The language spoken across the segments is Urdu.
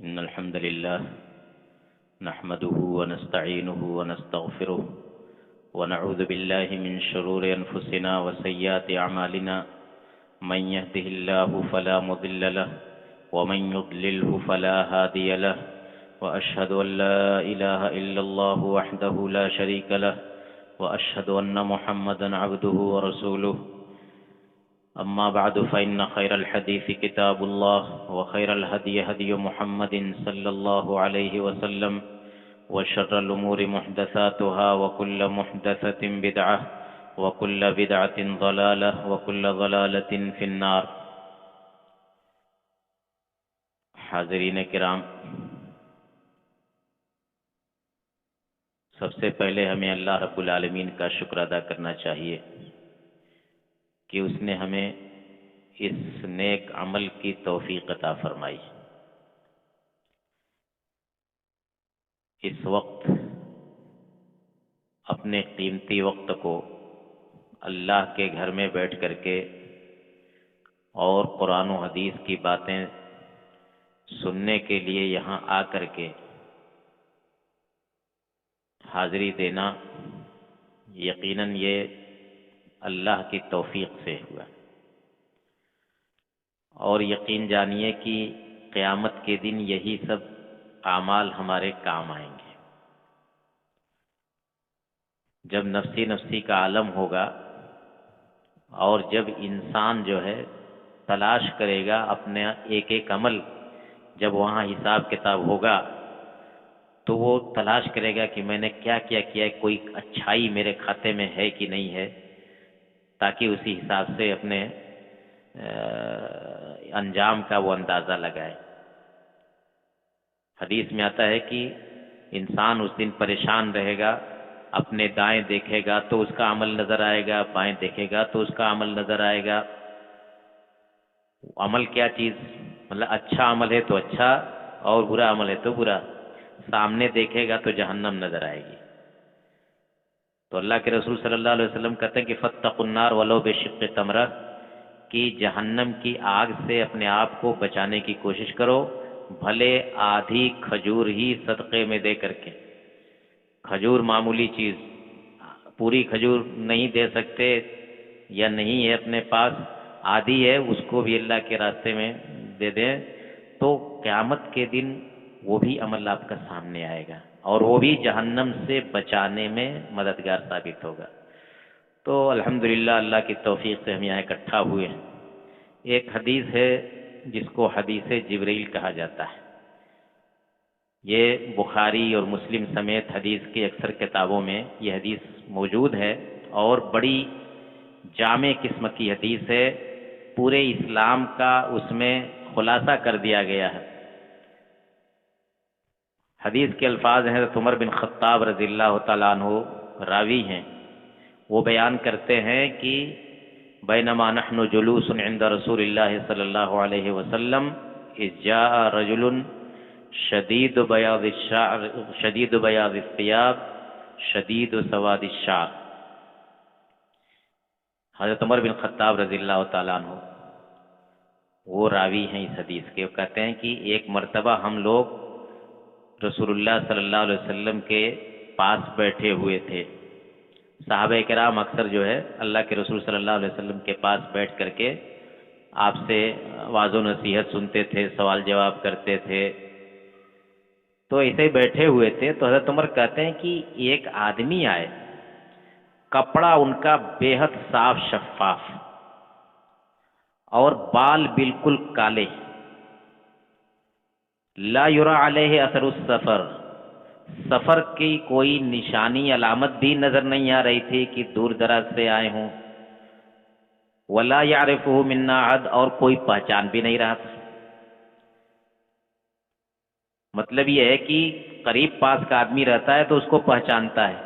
إن الحمد لله نحمده ونستعينه ونستغفره ونعوذ بالله من شرور أنفسنا وسيئات أعمالنا من يهده الله فلا مضل له ومن يضلله فلا هادي له وأشهد أن لا إله إلا الله وحده لا شريك له وأشهد أن محمدا عبده ورسوله أما بعد فإن خير الحديث كتاب الله وخير الهدي هدي محمد صلى الله عليه وسلم وشر الأمور محدثاتها وكل محدثة بدعة وكل بدعة ضلالة وكل ضلالة في النار۔ حاضرین کرام، سب سے پہلے ہمیں اللہ رب العالمین کا شکر ادا کرنا چاہیے کہ اس نے ہمیں اس نیک عمل کی توفیق عطا فرمائی۔ اس وقت اپنے قیمتی وقت کو اللہ کے گھر میں بیٹھ کر کے اور قرآن و حدیث کی باتیں سننے کے لیے یہاں آ کر کے حاضری دینا یقیناً یہ اللہ کی توفیق سے ہوا، اور یقین جانیے کہ قیامت کے دن یہی سب اعمال ہمارے کام آئیں گے۔ جب نفسی نفسی کا عالم ہوگا اور جب انسان جو ہے تلاش کرے گا اپنے ایک ایک عمل، جب وہاں حساب کتاب ہوگا تو وہ تلاش کرے گا کہ میں نے کیا کیا کیا، کوئی اچھائی میرے کھاتے میں ہے کہ نہیں ہے، تاکہ اسی حساب سے اپنے انجام کا وہ اندازہ لگائے۔ حدیث میں آتا ہے کہ انسان اس دن پریشان رہے گا، اپنے دائیں دیکھے گا تو اس کا عمل نظر آئے گا، بائیں دیکھے گا تو اس کا عمل نظر آئے گا۔ عمل کیا چیز؟ مطلب اچھا عمل ہے تو اچھا اور برا عمل ہے تو برا۔ سامنے دیکھے گا تو جہنم نظر آئے گی۔ تو اللہ کے رسول صلی اللہ علیہ وسلم کہتے ہیں کہ فاتقوا النار ولو بشق تمرہ، کہ جہنم کی آگ سے اپنے آپ کو بچانے کی کوشش کرو، بھلے آدھی کھجور ہی صدقے میں دے کر کے۔ کھجور معمولی چیز، پوری کھجور نہیں دے سکتے یا نہیں ہے اپنے پاس، آدھی ہے، اس کو بھی اللہ کے راستے میں دے دیں تو قیامت کے دن وہ بھی عمل آپ کا سامنے آئے گا اور وہ بھی جہنم سے بچانے میں مددگار ثابت ہوگا۔ تو الحمدللہ اللہ کی توفیق سے ہم یہاں اکٹھا ہوئے ہیں۔ ایک حدیث ہے جس کو حدیث جبریل کہا جاتا ہے، یہ بخاری اور مسلم سمیت حدیث کی اکثر کتابوں میں یہ حدیث موجود ہے اور بڑی جامع قسم کی حدیث ہے، پورے اسلام کا اس میں خلاصہ کر دیا گیا ہے۔ حدیث کے الفاظ ہیں، حضرت عمر بن خطاب رضی اللہ تعالیٰ عنہ راوی ہیں، وہ بیان کرتے ہیں کہ بینما نحن جلوس عند رسول اللہ صلی اللہ علیہ وسلم اذ جاء رجل شدید بیاض الثياب شدید سواد الشعر۔ حضرت عمر بن خطاب رضی اللہ تعالیٰ عنہ وہ راوی ہیں اس حدیث کے، وہ کہتے ہیں کہ ایک مرتبہ ہم لوگ رسول اللہ صلی اللہ علیہ وسلم کے پاس بیٹھے ہوئے تھے۔ صحابہ کرام اکثر جو ہے اللہ کے رسول صلی اللہ علیہ وسلم کے پاس بیٹھ کر کے آپ سے واعظ و نصیحت سنتے تھے، سوال جواب کرتے تھے۔ تو ایسے ہی بیٹھے ہوئے تھے تو حضرت عمر کہتے ہیں کہ ایک آدمی آئے، کپڑا ان کا بے حد صاف شفاف اور بال بالکل کالے، لا یرا علیہ اثر السفر، سفر کی کوئی نشانی علامت بھی نظر نہیں آ رہی تھی کہ دور دراز سے آئے ہوں، ولا یعرفہ منا احد، اور کوئی پہچان بھی نہیں رہا تھا۔ مطلب یہ ہے کہ قریب پاس کا آدمی رہتا ہے تو اس کو پہچانتا ہے،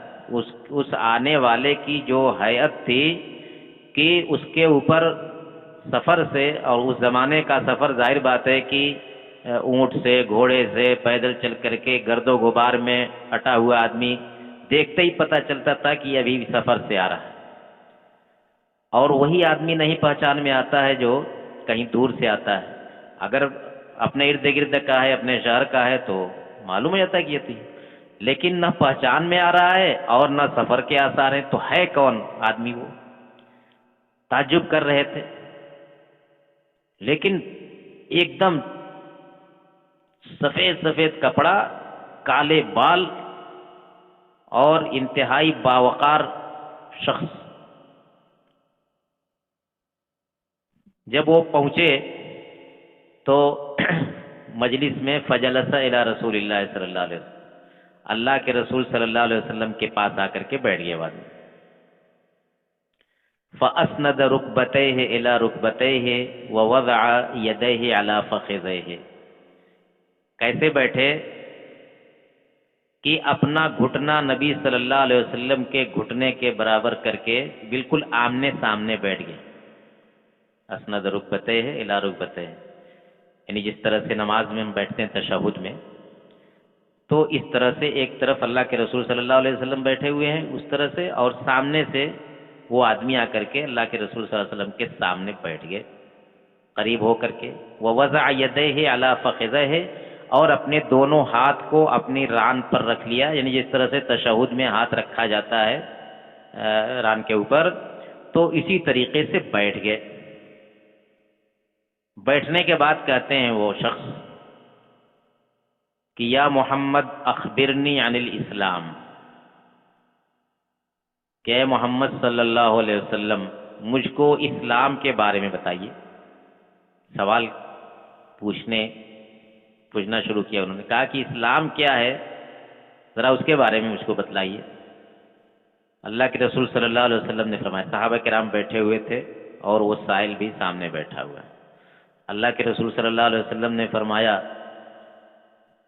اس آنے والے کی جو حیت تھی کہ اس کے اوپر سفر سے، اور اس زمانے کا سفر ظاہر بات ہے کہ اونٹ سے، گھوڑے سے، پیدل چل کر کے گرد و غبار میں اٹا ہوا آدمی دیکھتے ہی پتہ چلتا تھا کہ ابھی سفر سے آ رہا ہے، اور وہی آدمی نہیں پہچان میں آتا ہے جو کہیں دور سے آتا ہے۔ اگر اپنے ارد گرد کا ہے، اپنے شہر کا ہے تو معلوم ہو جاتا ہے کہ یہ تھی، لیکن نہ پہچان میں آ رہا ہے اور نہ سفر کے آثار ہیں، تو ہے کون آدمی؟ وہ تعجب کر رہے تھے، لیکن ایک دم سفید سفید کپڑا، کالے بال اور انتہائی باوقار شخص۔ جب وہ پہنچے تو مجلس میں فجلس الی رسول اللہ صلی اللہ علیہ وسلم، اللہ کے رسول صلی اللہ علیہ وسلم کے پاس آ کر کے بیٹھ گئے بعد میں۔ فاسند رکبتیہ الی رکبتیہ ووضع یدیہ علی فخذیہ، کیسے بیٹھے کہ اپنا گھٹنا نبی صلی اللہ علیہ وسلم کے گھٹنے کے برابر کر کے بالکل آمنے سامنے بیٹھ گئے۔ اسند رکبتیہ الی رکبتیہ، یعنی جس طرح سے نماز میں ہم بیٹھتے ہیں تشہد میں، تو اس طرح سے ایک طرف اللہ کے رسول صلی اللہ علیہ وسلم بیٹھے ہوئے ہیں اس طرح سے، اور سامنے سے وہ آدمی آ کر کے اللہ کے رسول صلی اللہ علیہ وسلم کے سامنے بیٹھ گئے قریب ہو کر کے۔ ووضع یدیہ علی فخذیہ، اور اپنے دونوں ہاتھ کو اپنی ران پر رکھ لیا، یعنی جس طرح سے تشہد میں ہاتھ رکھا جاتا ہے ران کے اوپر، تو اسی طریقے سے بیٹھ گئے۔ بیٹھنے کے بعد کہتے ہیں وہ شخص کہ یا محمد اخبرنی عن الاسلام، کہ اے محمد صلی اللہ علیہ وسلم مجھ کو اسلام کے بارے میں بتائیے۔ سوال پوچھنا شروع کیا، انہوں نے کہا کہ اسلام کیا ہے، ذرا اس کے بارے میں مجھ کو بتلائیے۔ اللہ کے رسول صلی اللہ علیہ وسلم نے فرمایا، صحابہ کرام بیٹھے ہوئے تھے اور وہ سائل بھی سامنے بیٹھا ہوا ہے۔ اللہ کے رسول صلی اللہ علیہ وسلم نے فرمایا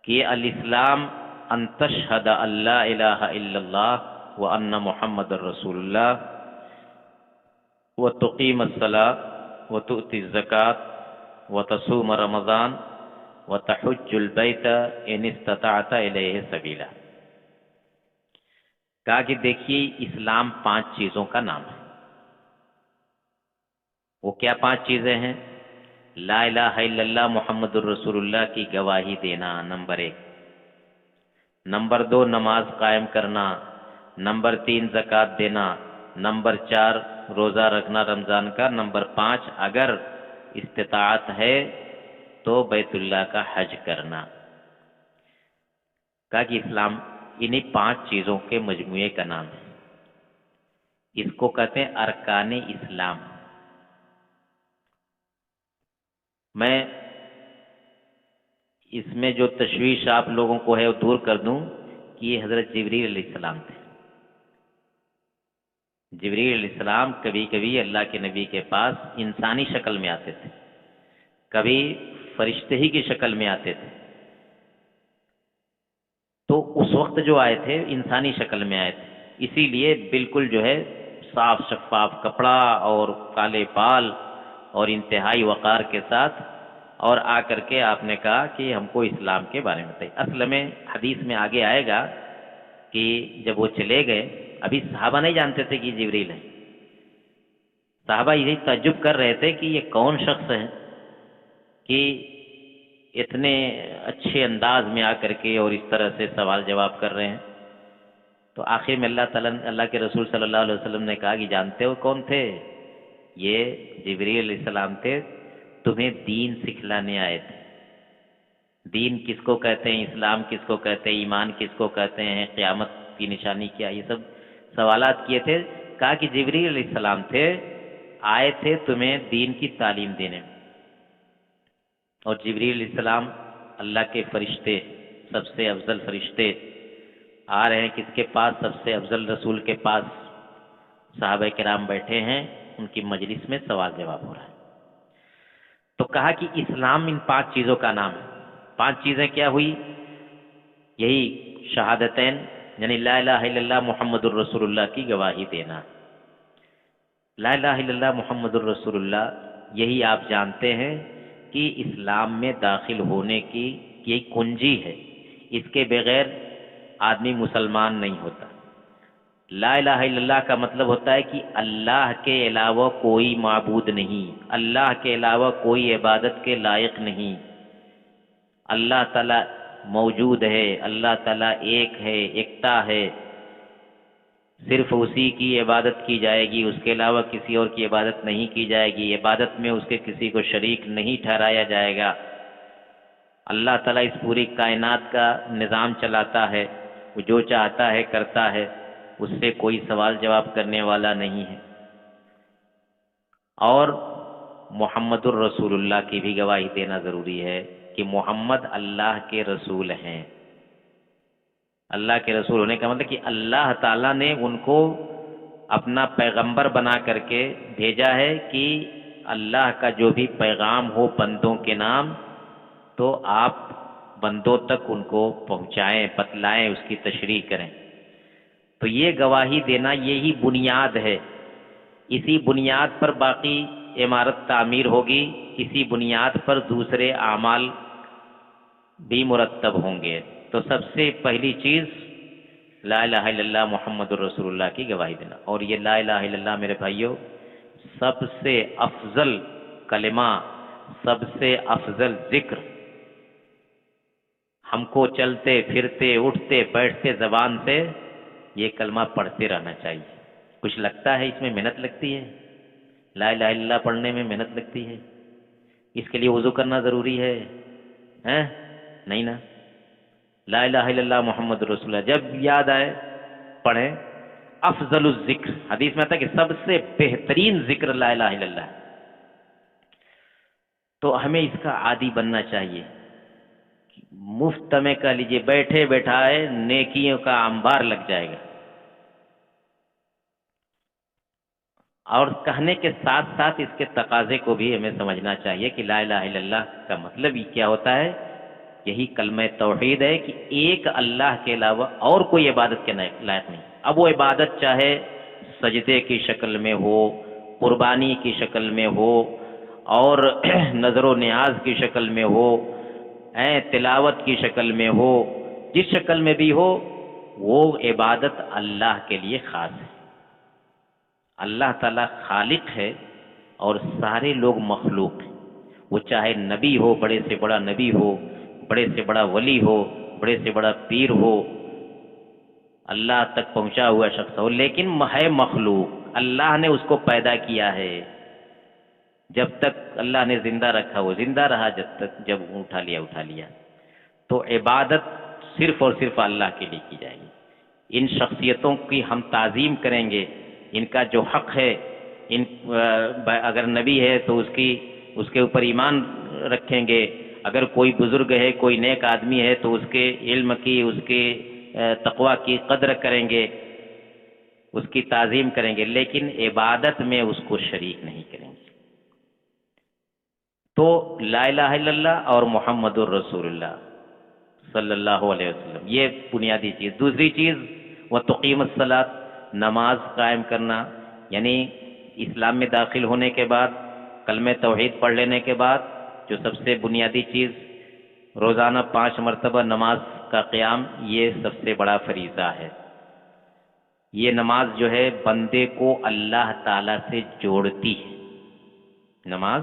کہ الاسلام ان تشہد ان لا الہ الا اللہ وان محمد الرسول اللہ وتقیم الصلاۃ وتؤتی الزکاۃ وتصوم رمضان وتحج البیت ان استطعت الیہ سبیلا۔ کہا کہ دیکھیے اسلام 5 چیزوں کا نام ہے۔ وہ کیا 5 چیزیں ہیں؟ لا الہ الا اللہ محمد الرسول اللہ کی گواہی دینا نمبر 1، نمبر 2 نماز قائم کرنا، نمبر 3 زکوٰۃ دینا، نمبر 4 روزہ رکھنا رمضان کا، نمبر 5 اگر استطاعت ہے تو بیت اللہ کا حج کرنا۔ کہا کہ اسلام انہی 5 چیزوں کے مجموعے کا نام ہے، اس کو کہتے ہیں ارکان اسلام۔ میں اس میں جو تشویش آپ لوگوں کو ہے وہ دور کر دوں کہ یہ حضرت جبریل علیہ السلام تھے۔ جبریل علیہ السلام کبھی کبھی اللہ کے نبی کے پاس انسانی شکل میں آتے تھے، کبھی فرشتے ہی کی شکل میں آتے تھے۔ تو اس وقت جو آئے تھے انسانی شکل میں آئے تھے، اسی لیے بالکل جو ہے صاف شفاف کپڑا اور کالے بال اور انتہائی وقار کے ساتھ، اور آ کر کے آپ نے کہا کہ ہم کو اسلام کے بارے میں بتائیے۔ اصل میں حدیث میں آگے آئے گا کہ جب وہ چلے گئے، ابھی صحابہ نہیں جانتے تھے کہ جبریل ہیں، صحابہ یہی تعجب کر رہے تھے کہ یہ کون شخص ہے کہ اتنے اچھے انداز میں آ کر کے اور اس طرح سے سوال جواب کر رہے ہیں۔ تو آخر میں اللہ کے رسول صلی اللہ علیہ وسلم نے کہا کہ جانتے ہو کون تھے؟ یہ جبریل علیہ السلام تھے، تمہیں دین سکھلانے آئے تھے۔ دین کس کو کہتے ہیں، اسلام کس کو کہتے ہیں، ایمان کس کو کہتے ہیں، قیامت کی نشانی کیا، یہ سب سوالات کیے تھے۔ کہا کہ جبریل علیہ السلام تھے، آئے تھے تمہیں دین کی تعلیم دینے میں۔ اور جبریل علیہ السلام اللہ کے فرشتے، سب سے افضل فرشتے آ رہے ہیں کس کے پاس؟ سب سے افضل رسول کے پاس۔ صحابہ کرام بیٹھے ہیں، ان کی مجلس میں سوال جواب ہو رہا ہے۔ تو کہا کہ اسلام ان 5 چیزوں کا نام ہے۔ 5 چیزیں کیا ہوئی؟ یہی شہادتین، یعنی لا الہ الا اللہ محمد الرسول اللہ کی گواہی دینا۔ لا الہ الا اللہ محمد الرسول اللہ، یہی آپ جانتے ہیں کہ اسلام میں داخل ہونے کی یہ کنجی ہے، اس کے بغیر آدمی مسلمان نہیں ہوتا۔ لا الہ الا اللہ کا مطلب ہوتا ہے کہ اللہ کے علاوہ کوئی معبود نہیں، اللہ کے علاوہ کوئی عبادت کے لائق نہیں، اللہ تعالیٰ موجود ہے، اللہ تعالیٰ ایک ہے، ایکتا ہے، صرف اسی کی عبادت کی جائے گی، اس کے علاوہ کسی اور کی عبادت نہیں کی جائے گی، عبادت میں اس کے کسی کو شریک نہیں ٹھہرایا جائے گا۔ اللہ تعالیٰ اس پوری کائنات کا نظام چلاتا ہے، وہ جو چاہتا ہے کرتا ہے، اس سے کوئی سوال جواب کرنے والا نہیں ہے۔ اور محمد الرسول اللہ کی بھی گواہی دینا ضروری ہے کہ محمد اللہ کے رسول ہیں۔ اللہ کے رسول ہونے کا مطلب کہ اللہ تعالیٰ نے ان کو اپنا پیغمبر بنا کر کے بھیجا ہے کہ اللہ کا جو بھی پیغام ہو بندوں کے نام، تو آپ بندوں تک ان کو پہنچائیں، بتلائیں، اس کی تشریح کریں۔ تو یہ گواہی دینا یہی بنیاد ہے، اسی بنیاد پر باقی عمارت تعمیر ہوگی، اسی بنیاد پر دوسرے اعمال بھی مرتب ہوں گے۔ تو سب سے پہلی چیز لا الہ الا اللہ محمد الرسول اللہ کی گواہی دینا۔ اور یہ لا الہ الا اللہ میرے بھائیوں سب سے افضل کلمہ، سب سے افضل ذکر، ہم کو چلتے پھرتے اٹھتے بیٹھتے زبان سے یہ کلمہ پڑھتے رہنا چاہیے۔ کچھ لگتا ہے اس میں محنت لگتی ہے، لا الہ الا اللہ پڑھنے میں محنت لگتی ہے، اس کے لیے وضو کرنا ضروری ہے نہیں نا؟ لا الہ الا اللہ محمد رسول اللہ جب یاد آئے پڑھیں۔ افضل الذکر، حدیث میں آتا ہے کہ سب سے بہترین ذکر لا الہ الا اللہ ہے۔ تو ہمیں اس کا عادی بننا چاہیے۔ مفت میں کہہ لیجیے، بیٹھے بیٹھائے نیکیوں کا انبار لگ جائے گا۔ اور کہنے کے ساتھ ساتھ اس کے تقاضے کو بھی ہمیں سمجھنا چاہیے کہ لا الہ الا اللہ کا مطلب ہی کیا ہوتا ہے۔ یہی کلمہ توحید ہے کہ ایک اللہ کے علاوہ اور کوئی عبادت کے لائق نہیں۔ اب وہ عبادت چاہے سجدے کی شکل میں ہو، قربانی کی شکل میں ہو، اور نظر و نیاز کی شکل میں ہو، تلاوت کی شکل میں ہو، جس شکل میں بھی ہو، وہ عبادت اللہ کے لیے خاص ہے۔ اللہ تعالیٰ خالق ہے اور سارے لوگ مخلوق ہیں۔ وہ چاہے نبی ہو، بڑے سے بڑا نبی ہو، بڑے سے بڑا ولی ہو، بڑے سے بڑا پیر ہو، اللہ تک پہنچا ہوا شخص ہو، لیکن ہے مخلوق۔ اللہ نے اس کو پیدا کیا ہے، جب تک اللہ نے زندہ رکھا وہ زندہ رہا، جب تک جب اٹھا لیا۔ تو عبادت صرف اور صرف اللہ کے لیے کی جائے گی۔ ان شخصیتوں کی ہم تعظیم کریں گے، ان کا جو حق ہے، اگر نبی ہے تو اس کے اوپر ایمان رکھیں گے، اگر کوئی بزرگ ہے، کوئی نیک آدمی ہے تو اس کے علم کی، اس کے تقوی کی قدر کریں گے، اس کی تعظیم کریں گے، لیکن عبادت میں اس کو شریک نہیں کریں گے۔ تو لا الہ الا اللہ اور محمد الرسول اللہ صلی اللہ علیہ وسلم، یہ بنیادی چیز۔ دوسری چیز وتقیم الصلاۃ، نماز قائم کرنا، یعنی اسلام میں داخل ہونے کے بعد، کلمہ توحید پڑھ لینے کے بعد جو سب سے بنیادی چیز روزانہ 5 مرتبہ نماز کا قیام، یہ سب سے بڑا فریضہ ہے۔ یہ نماز جو ہے بندے کو اللہ تعالیٰ سے جوڑتی ہے۔ نماز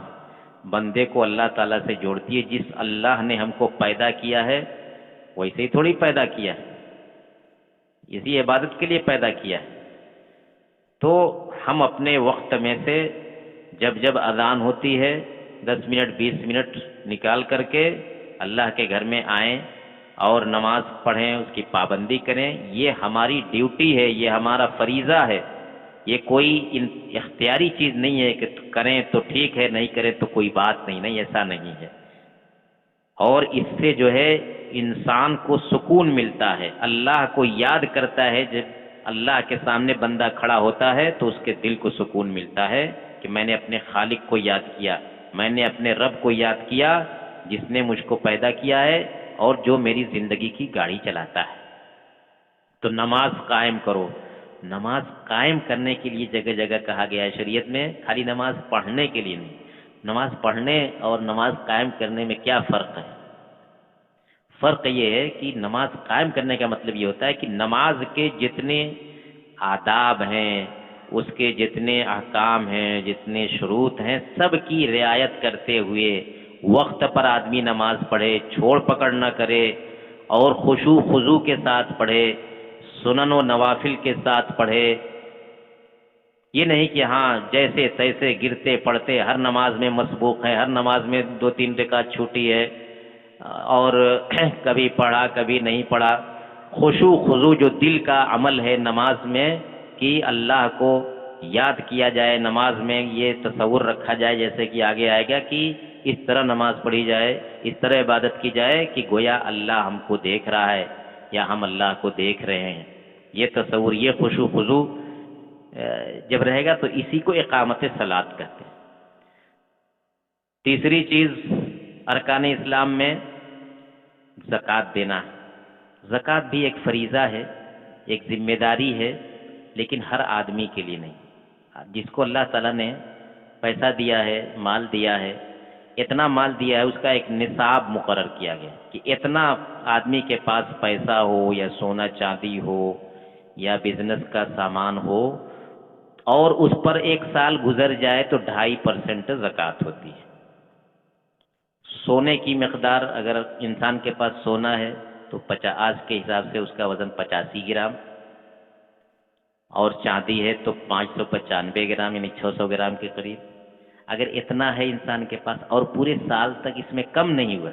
بندے کو اللہ تعالیٰ سے جوڑتی ہے۔ جس اللہ نے ہم کو پیدا کیا ہے ویسے ہی تھوڑی پیدا کیا ہے، اسی عبادت کے لیے پیدا کیا ہے۔ تو ہم اپنے وقت میں سے جب اذان ہوتی ہے 10 منٹ 20 منٹ نکال کر کے اللہ کے گھر میں آئیں اور نماز پڑھیں، اس کی پابندی کریں۔ یہ ہماری ڈیوٹی ہے، یہ ہمارا فریضہ ہے۔ یہ کوئی اختیاری چیز نہیں ہے کہ کریں تو ٹھیک ہے، نہیں کریں تو کوئی بات نہیں، ایسا نہیں ہے۔ اور اس سے جو ہے انسان کو سکون ملتا ہے، اللہ کو یاد کرتا ہے۔ جب اللہ کے سامنے بندہ کھڑا ہوتا ہے تو اس کے دل کو سکون ملتا ہے کہ میں نے اپنے خالق کو یاد کیا، میں نے اپنے رب کو یاد کیا جس نے مجھ کو پیدا کیا ہے اور جو میری زندگی کی گاڑی چلاتا ہے۔ تو نماز قائم کرو۔ نماز قائم کرنے کے لیے جگہ جگہ کہا گیا ہے شریعت میں، خالی نماز پڑھنے کے لیے نہیں۔ نماز پڑھنے اور نماز قائم کرنے میں کیا فرق ہے؟ فرق یہ ہے کہ نماز قائم کرنے کا مطلب یہ ہوتا ہے کہ نماز کے جتنے آداب ہیں، اس کے جتنے احکام ہیں، جتنے شروط ہیں، سب کی رعایت کرتے ہوئے وقت پر آدمی نماز پڑھے، چھوڑ پکڑ نہ کرے، اور خشوع خضوع کے ساتھ پڑھے، سنن و نوافل کے ساتھ پڑھے۔ یہ نہیں کہ ہاں جیسے تیسے گرتے پڑتے ہر نماز میں مسبوق ہے، ہر نماز میں 2-3 رکعت چھوٹی ہے، اور کبھی پڑھا کبھی نہیں پڑھا۔ خشوع خضوع جو دل کا عمل ہے نماز میں، کہ اللہ کو یاد کیا جائے نماز میں، یہ تصور رکھا جائے جیسے کہ آگے آئے گا کہ اس طرح نماز پڑھی جائے، اس طرح عبادت کی جائے کہ گویا اللہ ہم کو دیکھ رہا ہے یا ہم اللہ کو دیکھ رہے ہیں۔ یہ تصور، یہ خشوع خضوع جب رہے گا تو اسی کو اقامت صلاۃ کہتے ہیں۔ تیسری چیز ارکان اسلام میں زکوٰۃ دینا ہے۔ زکوٰۃ بھی ایک فریضہ ہے، ایک ذمہ داری ہے، لیکن ہر آدمی کے لیے نہیں۔ جس کو اللہ تعالیٰ نے پیسہ دیا ہے، مال دیا ہے، اتنا مال دیا ہے، اس کا ایک نصاب مقرر کیا گیا کہ اتنا آدمی کے پاس پیسہ ہو یا سونا چاندی ہو یا بزنس کا سامان ہو، اور اس پر 1 سال گزر جائے تو 2.5% زکوٰۃ ہوتی ہے۔ سونے کی مقدار، اگر انسان کے پاس سونا ہے تو آج کے حساب سے اس کا وزن 85 گرام، اور چاندی ہے تو 595 گرام یعنی 600 گرام کے قریب۔ اگر اتنا ہے انسان کے پاس اور پورے سال تک اس میں کم نہیں ہوا،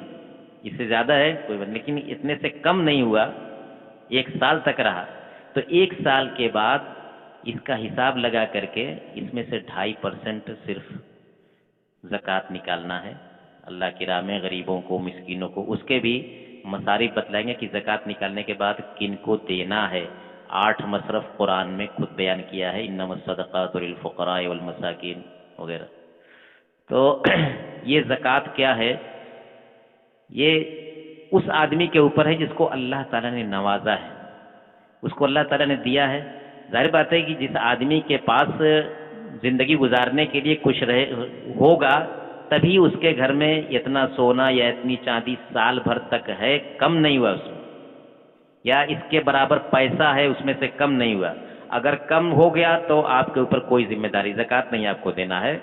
اس سے زیادہ ہے کوئی بات، لیکن اتنے سے کم نہیں ہوا، 1 سال تک رہا، تو 1 سال کے بعد اس کا حساب لگا کر کے اس میں سے 2.5% صرف زکوٰۃ نکالنا ہے اللہ کی راہ میں، غریبوں کو، مسکینوں کو۔ اس کے بھی مصارف بتلائیں گے کہ زکوٰۃ نکالنے کے بعد کن کو دینا ہے۔ 8 مصرف قرآن میں خود بیان کیا ہے، انما الصدقات للفقراء والمساکین وغیرہ۔ تو یہ زکوٰۃ کیا ہے؟ یہ اس آدمی کے اوپر ہے جس کو اللہ تعالیٰ نے نوازا ہے، اس کو اللہ تعالیٰ نے دیا ہے۔ ظاہر بات ہے کہ جس آدمی کے پاس زندگی گزارنے کے لیے کچھ ہوگا، تبھی اس کے گھر میں اتنا سونا یا اتنی چاندی سال بھر تک ہے، کم نہیں ہوا اس میں، یا اس کے برابر پیسہ ہے اس میں سے کم نہیں ہوا۔ اگر کم ہو گیا تو آپ کے اوپر کوئی ذمہ داری، زکوٰۃ نہیں آپ کو دینا ہے۔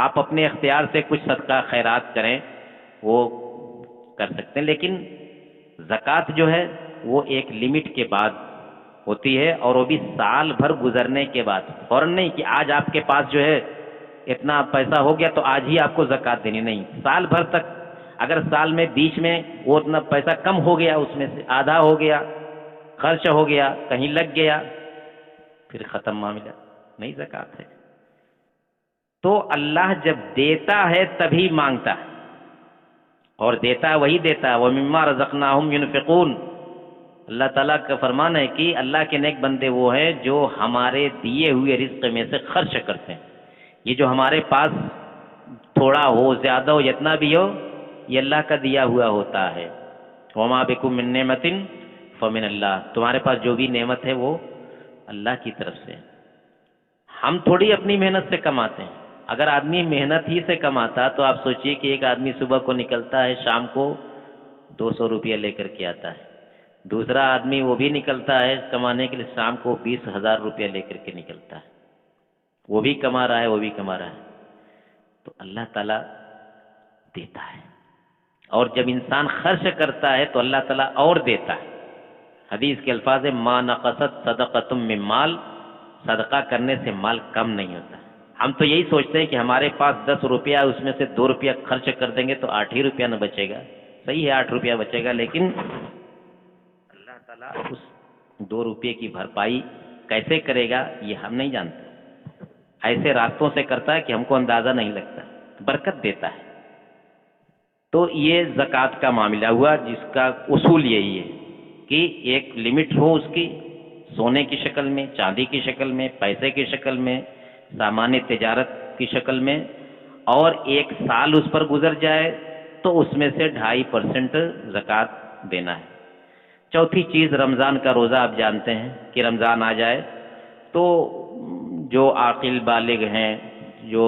آپ اپنے اختیار سے کچھ صدقہ خیرات کریں، وہ کر سکتے ہیں، لیکن زکوٰۃ جو ہے وہ ایک لمٹ کے بعد ہوتی ہے، اور وہ بھی سال بھر گزرنے کے بعد۔ فوراً نہیں کہ آج آپ کے پاس جو ہے اتنا پیسہ ہو گیا تو آج ہی آپ کو زکوٰۃ دینی، نہیں، سال بھر تک۔ اگر سال میں بیچ میں وہ اتنا پیسہ کم ہو گیا، اس میں سے آدھا ہو گیا، خرچ ہو گیا، کہیں لگ گیا، پھر ختم معاملہ، نہیں زکوٰۃ ہے۔ تو اللہ جب دیتا ہے تبھی مانگتا ہے، اور دیتا وہی دیتا ہے۔ وَمِمَّا رَزَقْنَاهُمْ يُنْفِقُونَ، اللہ تعالیٰ کا فرمان ہے کہ اللہ کے نیک بندے وہ ہیں جو ہمارے دیے ہوئے رزق میں سے خرچ کرتے ہیں۔ یہ جو ہمارے پاس تھوڑا ہو، زیادہ ہو، جتنا بھی ہو، یہ اللہ کا دیا ہوا ہوتا ہے۔ وَمَا بِكُم مِّن نِّعْمَةٍ فَمِنَ اللَّهِ، تمہارے پاس جو بھی نعمت ہے وہ اللہ کی طرف سے۔ ہم تھوڑی اپنی محنت سے کماتے ہیں۔ اگر آدمی محنت ہی سے کماتا تو آپ سوچئے کہ ایک آدمی صبح کو نکلتا ہے، شام کو 200 روپیہ لے کر کے آتا ہے، دوسرا آدمی وہ بھی نکلتا ہے کمانے کے لیے، شام کو 20,000 روپیہ لے کر کے نکلتا ہے، وہ بھی کما رہا ہے، وہ بھی کما رہا ہے۔ تو اللہ تعالیٰ دیتا ہے، اور جب انسان خرچ کرتا ہے تو اللہ تعالیٰ اور دیتا ہے۔ حدیث کے الفاظ ہیں ما نقصت صدقۃ من مال، صدقہ کرنے سے مال کم نہیں ہوتا۔ ہم تو یہی سوچتے ہیں کہ ہمارے پاس 10 روپیہ، اس میں سے 2 روپیہ خرچ کر دیں گے تو 8 ہی روپیہ نہ بچے گا۔ صحیح ہے 8 روپیہ بچے گا، لیکن اللہ تعالیٰ اس 2 روپیے کی بھرپائی کیسے کرے گا یہ ہم نہیں جانتے۔ ایسے راستوں سے کرتا ہے کہ ہم کو اندازہ نہیں لگتا، برکت دیتا ہے۔ تو یہ زکوٰۃ کا معاملہ ہوا، جس کا اصول یہی ہے کہ ایک لمٹ ہو اس کی، سونے کی شکل میں، چاندی کی شکل میں، پیسے کی شکل میں، سامان تجارت کی شکل میں، اور 1 سال اس پر گزر جائے تو اس میں سے 2.5% زکوٰۃ دینا ہے۔ چوتھی چیز رمضان کا روزہ، آپ جانتے ہیں کہ رمضان آ جائے تو جو عاقل بالغ ہیں، جو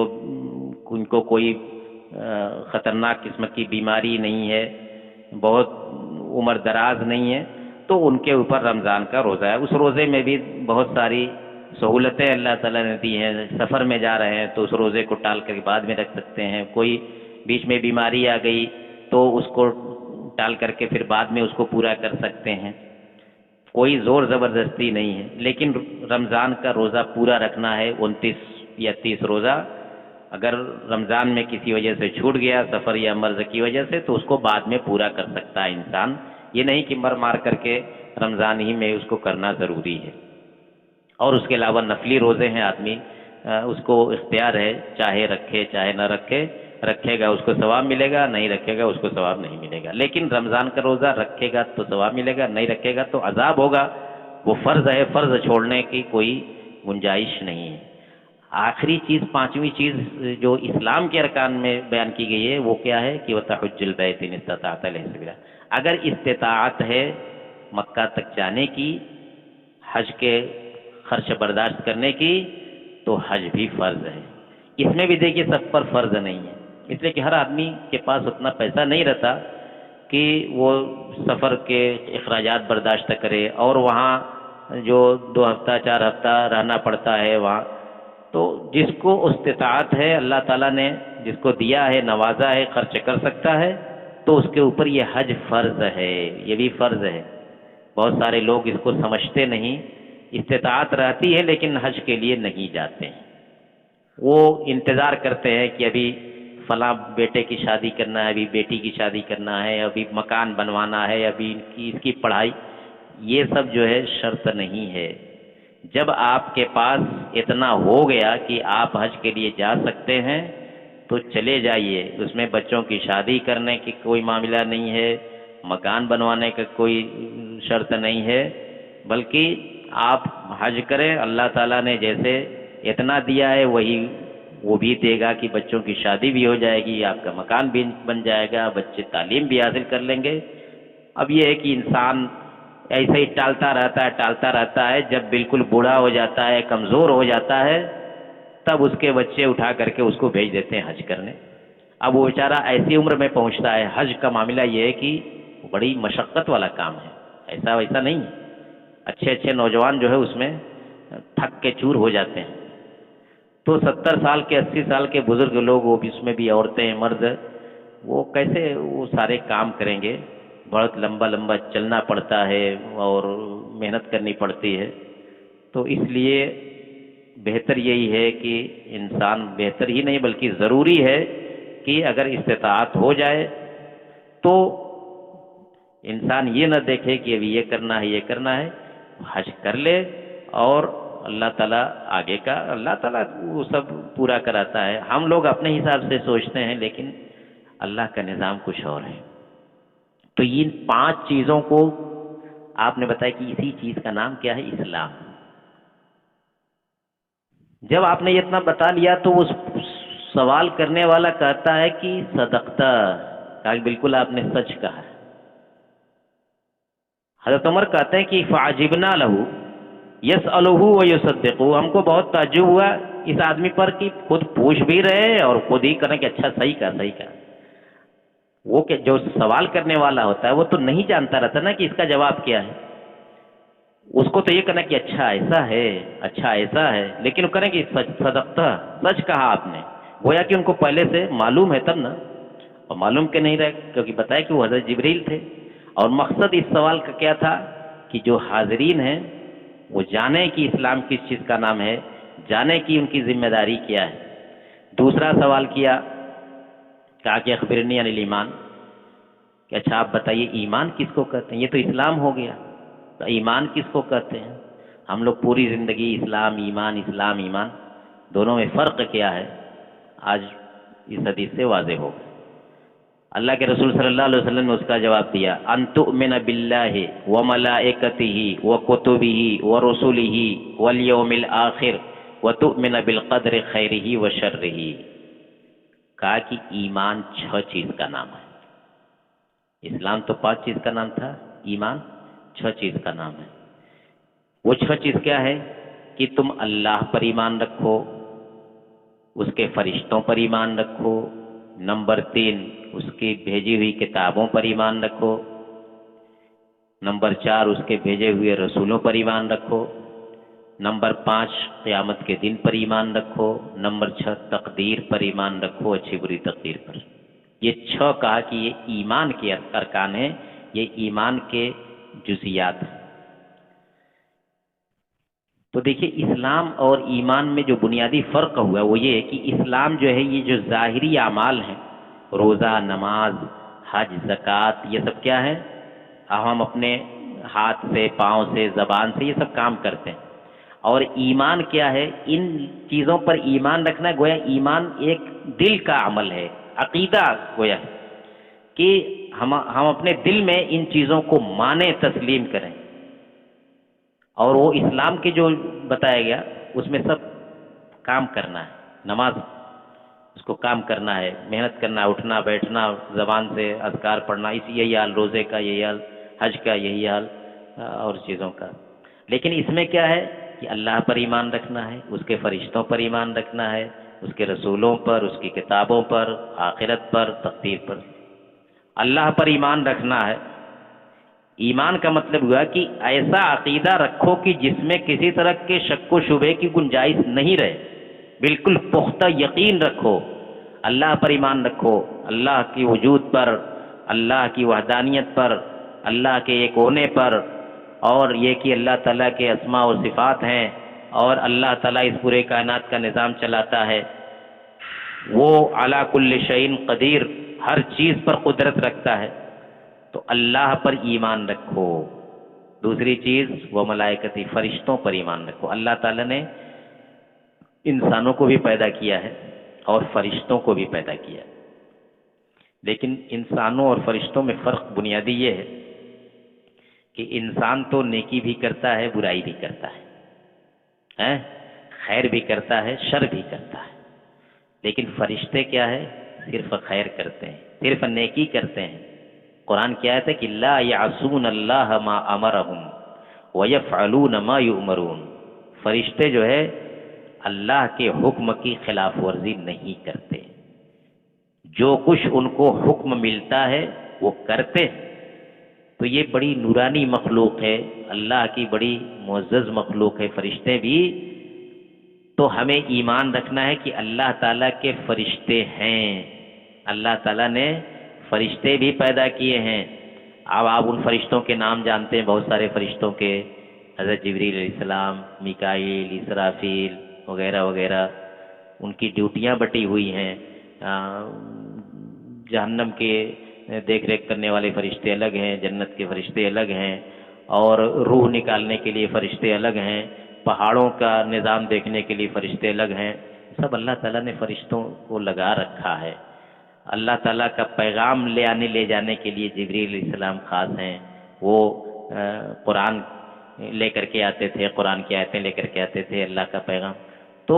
ان کو کوئی خطرناک قسم کی بیماری نہیں ہے، بہت عمر دراز نہیں ہے، تو ان کے اوپر رمضان کا روزہ ہے۔ اس روزے میں بھی بہت ساری سہولتیں اللہ تعالیٰ نے دی ہیں۔ سفر میں جا رہے ہیں تو اس روزے کو ٹال کر بعد میں رکھ سکتے ہیں، کوئی بیچ میں بیماری آ گئی تو اس کو ٹال کر کے پھر بعد میں اس کو پورا کر سکتے ہیں، کوئی زور زبردستی نہیں ہے۔ لیکن رمضان کا روزہ پورا رکھنا ہے، 29 یا 30 روزہ، اگر رمضان میں کسی وجہ سے چھوٹ گیا سفر یا مرض کی وجہ سے تو اس کو بعد میں پورا کر سکتا ہے انسان، یہ نہیں کہ مار کر کے رمضان ہی میں اس کو کرنا ضروری ہے۔ اور اس کے علاوہ نفلی روزے ہیں، آدمی اس کو اختیار ہے، چاہے رکھے چاہے نہ رکھے، رکھے گا اس کو ثواب ملے گا، نہیں رکھے گا اس کو ثواب نہیں ملے گا۔ لیکن رمضان کا روزہ رکھے گا تو ثواب ملے گا، نہیں رکھے گا تو عذاب ہوگا، وہ فرض ہے، فرض چھوڑنے کی کوئی گنجائش نہیں ہے۔ آخری چیز، پانچویں چیز جو اسلام کے ارکان میں بیان کی گئی ہے وہ کیا ہے کہ وَتَحُجُّ الْبَيْتَ إِنِ اسْتَطَعْتَ إِلَيْهِ سَبِيلًا، اگر استطاعت ہے مکہ تک جانے کی، حج کے خرچ برداشت کرنے کی، تو حج بھی فرض ہے۔ اس میں بھی دیکھیے سب پر فرض نہیں ہے، اس لیے کہ ہر آدمی کے پاس اتنا پیسہ نہیں رہتا کہ وہ سفر کے اخراجات برداشت کرے، اور وہاں جو 2 ہفتہ 4 ہفتہ رہنا پڑتا ہے وہاں، تو جس کو استطاعت ہے، اللہ تعالیٰ نے جس کو دیا ہے، نوازا ہے، خرچ کر سکتا ہے، تو اس کے اوپر یہ حج فرض ہے، یہ بھی فرض ہے۔ بہت سارے لوگ اس کو سمجھتے نہیں، استطاعت رہتی ہے لیکن حج کے لیے نہیں جاتے ہیں، وہ انتظار کرتے ہیں کہ ابھی فلاں بیٹے کی شادی کرنا ہے، ابھی بیٹی کی شادی کرنا ہے، ابھی مکان بنوانا ہے، ابھی اس کی پڑھائی، یہ سب جو ہے شرط نہیں ہے۔ جب آپ کے پاس اتنا ہو گیا کہ آپ حج کے لیے جا سکتے ہیں تو چلے جائیے، اس میں بچوں کی شادی کرنے کی کوئی معاملہ نہیں ہے، مکان بنوانے کا کوئی شرط نہیں ہے، بلکہ آپ حج کریں، اللہ تعالیٰ نے جیسے اتنا دیا ہے وہی وہ بھی دے گا کہ بچوں کی شادی بھی ہو جائے گی، آپ کا مکان بھی بن جائے گا، بچے تعلیم بھی حاصل کر لیں گے۔ اب یہ ہے کہ انسان ایسے ہی ٹالتا رہتا ہے، جب بالکل بوڑھا ہو جاتا ہے، کمزور ہو جاتا ہے، تب اس کے بچے اٹھا کر کے اس کو بھیج دیتے ہیں حج کرنے۔ اب وہ بیچارہ ایسی عمر میں پہنچتا ہے، حج کا معاملہ یہ ہے کہ بڑی مشقت والا کام ہے، ایسا ویسا نہیں ہے۔ اچھے اچھے نوجوان جو ہے اس میں تھک کے چور ہو جاتے ہیں، تو 70 سال کے 80 سال کے بزرگ لوگ، وہ بھی اس میں بھی عورتیں مرد، وہ کیسے وہ سارے کام کریں گے؟ بہت لمبا لمبا چلنا پڑتا ہے اور محنت کرنی پڑتی ہے، تو اس لیے بہتر یہی ہے کہ انسان، بہتر ہی نہیں بلکہ ضروری ہے کہ اگر استطاعت ہو جائے تو انسان یہ نہ دیکھے کہ ابھی یہ کرنا ہے یہ کرنا ہے، حج کر لے، اور اللہ تعالیٰ آگے کا، اللہ تعالیٰ وہ سب پورا کراتا ہے۔ ہم لوگ اپنے حساب سے سوچتے ہیں لیکن اللہ کا نظام کچھ اور ہے۔ تو ان 5 چیزوں کو آپ نے بتایا کہ اسی چیز کا نام کیا ہے؟ اسلام۔ جب آپ نے اتنا بتا لیا تو وہ سوال کرنے والا کہتا ہے کہ صدقتا، کہا کہ بالکل آپ نے سچ کہا۔ حضرت عمر کہتے ہیں کہ فعجبنا لہو یسألہ ویصدقہ، ہم کو بہت تعجب ہوا اس آدمی پر کہ خود پوچھ بھی رہے اور خود ہی کریں کہ اچھا صحیح کہا۔ وہ کہ جو سوال کرنے والا ہوتا ہے وہ تو نہیں جانتا رہتا نا کہ اس کا جواب کیا ہے، اس کو تو یہ کہنا کہ اچھا ایسا ہے، اچھا ایسا ہے، لیکن وہ کریں کہ صدقتا، سچ کہا آپ نے، گویا کہ ان کو پہلے سے معلوم ہے تب نا، اور معلوم کہ نہیں رہے کیونکہ بتایا کہ وہ حضرت جبریل تھے۔ اور مقصد اس سوال کا کیا تھا کہ جو حاضرین ہیں وہ جانیں کہ اسلام کس چیز کا نام ہے، جانیں کہ ان کی ذمہ داری کیا ہے۔ دوسرا سوال کیا، کہا کہ اخبرنی عن الایمان، کہ اچھا آپ بتائیے ایمان کس کو کہتے ہیں؟ یہ تو اسلام ہو گیا، تو ایمان کس کو کہتے ہیں؟ ہم لوگ پوری زندگی اسلام ایمان، دونوں میں فرق کیا ہے؟ آج اس حدیث سے واضح ہوگا۔ اللہ کے رسول صلی اللہ علیہ وسلم نے اس کا جواب دیا، ان تؤمن باللہ وملائکتہ وکتبہ ورسلہ والیوم الآخر وتؤمن بالقدر خیرہ وشرہ۔ کہا کہ ایمان 6 چیز کا نام ہے، اسلام تو 5 چیز کا نام تھا، ایمان 6 چیز کا نام ہے۔ وہ 6 چیز کیا ہے کہ تم اللہ پر ایمان رکھو، اس کے فرشتوں پر ایمان رکھو، نمبر 3 اس کی بھیجی ہوئی کتابوں پر ایمان رکھو، نمبر 4 اس کے بھیجے ہوئے رسولوں پر ایمان رکھو، نمبر 5 قیامت کے دن پر ایمان رکھو، نمبر 6 تقدیر پر ایمان رکھو، اچھی بری تقدیر پر۔ یہ 6 کہا کہ یہ ایمان کے ارکان ہیں، یہ ایمان کے جزیات ہیں۔ تو دیکھیے اسلام اور ایمان میں جو بنیادی فرق ہوا وہ یہ ہے کہ اسلام جو ہے یہ جو ظاہری اعمال ہیں، روزہ، نماز، حج، زکوٰۃ، یہ سب کیا ہے؟ ہم اپنے ہاتھ سے، پاؤں سے، زبان سے یہ سب کام کرتے ہیں۔ اور ایمان کیا ہے؟ ان چیزوں پر ایمان رکھنا، گویا ایمان ایک دل کا عمل ہے، عقیدہ گویا ہے کہ ہم اپنے دل میں ان چیزوں کو مانیں، تسلیم کریں۔ اور وہ اسلام کے جو بتایا گیا اس میں سب کام کرنا ہے۔ نماز اس کو کام کرنا ہے، محنت کرنا ہے، اٹھنا بیٹھنا، زبان سے اذکار پڑھنا، یہی حال روزے کا، یہی حال حج کا، یہی حال اور چیزوں کا۔ لیکن اس میں کیا ہے کہ اللہ پر ایمان رکھنا ہے، اس کے فرشتوں پر ایمان رکھنا ہے، اس کے رسولوں پر، اس کی کتابوں پر، آخرت پر، تقدیر پر۔ اللہ پر ایمان رکھنا ہے، ایمان کا مطلب ہوا کہ ایسا عقیدہ رکھو کہ جس میں کسی طرح کے شک و شبہ کی گنجائش نہیں رہے، بالکل پختہ یقین رکھو۔ اللہ پر ایمان رکھو، اللہ کی وجود پر، اللہ کی وحدانیت پر، اللہ کے ایک ہونے پر، اور یہ کہ اللہ تعالیٰ کے اسماء و صفات ہیں، اور اللہ تعالیٰ اس پورے کائنات کا نظام چلاتا ہے، وہ علی کل شیء قدیر، ہر چیز پر قدرت رکھتا ہے، تو اللہ پر ایمان رکھو۔ دوسری چیز وہ ملائکتی، فرشتوں پر ایمان رکھو۔ اللہ تعالیٰ نے انسانوں کو بھی پیدا کیا ہے اور فرشتوں کو بھی پیدا کیا ہے، لیکن انسانوں اور فرشتوں میں فرق بنیادی یہ ہے کہ انسان تو نیکی بھی کرتا ہے، برائی بھی کرتا ہے، خیر بھی کرتا ہے، شر بھی کرتا ہے، لیکن فرشتے کیا ہے؟ صرف خیر کرتے ہیں، صرف نیکی کرتے ہیں۔ قرآن کی آیت ہے کہ لا یعصون اللہ ما امرہم ویفعلون ما یؤمرون، فرشتے جو ہے اللہ کے حکم کی خلاف ورزی نہیں کرتے، جو کچھ ان کو حکم ملتا ہے وہ کرتے ہیں۔ تو یہ بڑی نورانی مخلوق ہے، اللہ کی بڑی معزز مخلوق ہے فرشتے بھی۔ تو ہمیں ایمان رکھنا ہے کہ اللہ تعالیٰ کے فرشتے ہیں، اللہ تعالیٰ نے فرشتے بھی پیدا کیے ہیں۔ اب آپ ان فرشتوں کے نام جانتے ہیں، بہت سارے فرشتوں کے، حضرت جبریل علیہ السلام، میکائیل، اسرافیل وغیرہ وغیرہ، ان کی ڈیوٹیاں بٹی ہوئی ہیں۔ جہنم کے دیکھ ریکھ کرنے والے فرشتے الگ ہیں، جنت کے فرشتے الگ ہیں، اور روح نکالنے کے لیے فرشتے الگ ہیں، پہاڑوں کا نظام دیکھنے کے لیے فرشتے الگ ہیں۔ سب اللہ تعالیٰ نے فرشتوں کو لگا رکھا ہے۔ اللہ تعالیٰ کا پیغام لے جانے کے لیے جبریل علیہ السلام خاص ہیں، وہ قرآن لے کر کے آتے تھے، قرآن کی آیتیں لے کر کے آتے تھے، اللہ کا پیغام۔ تو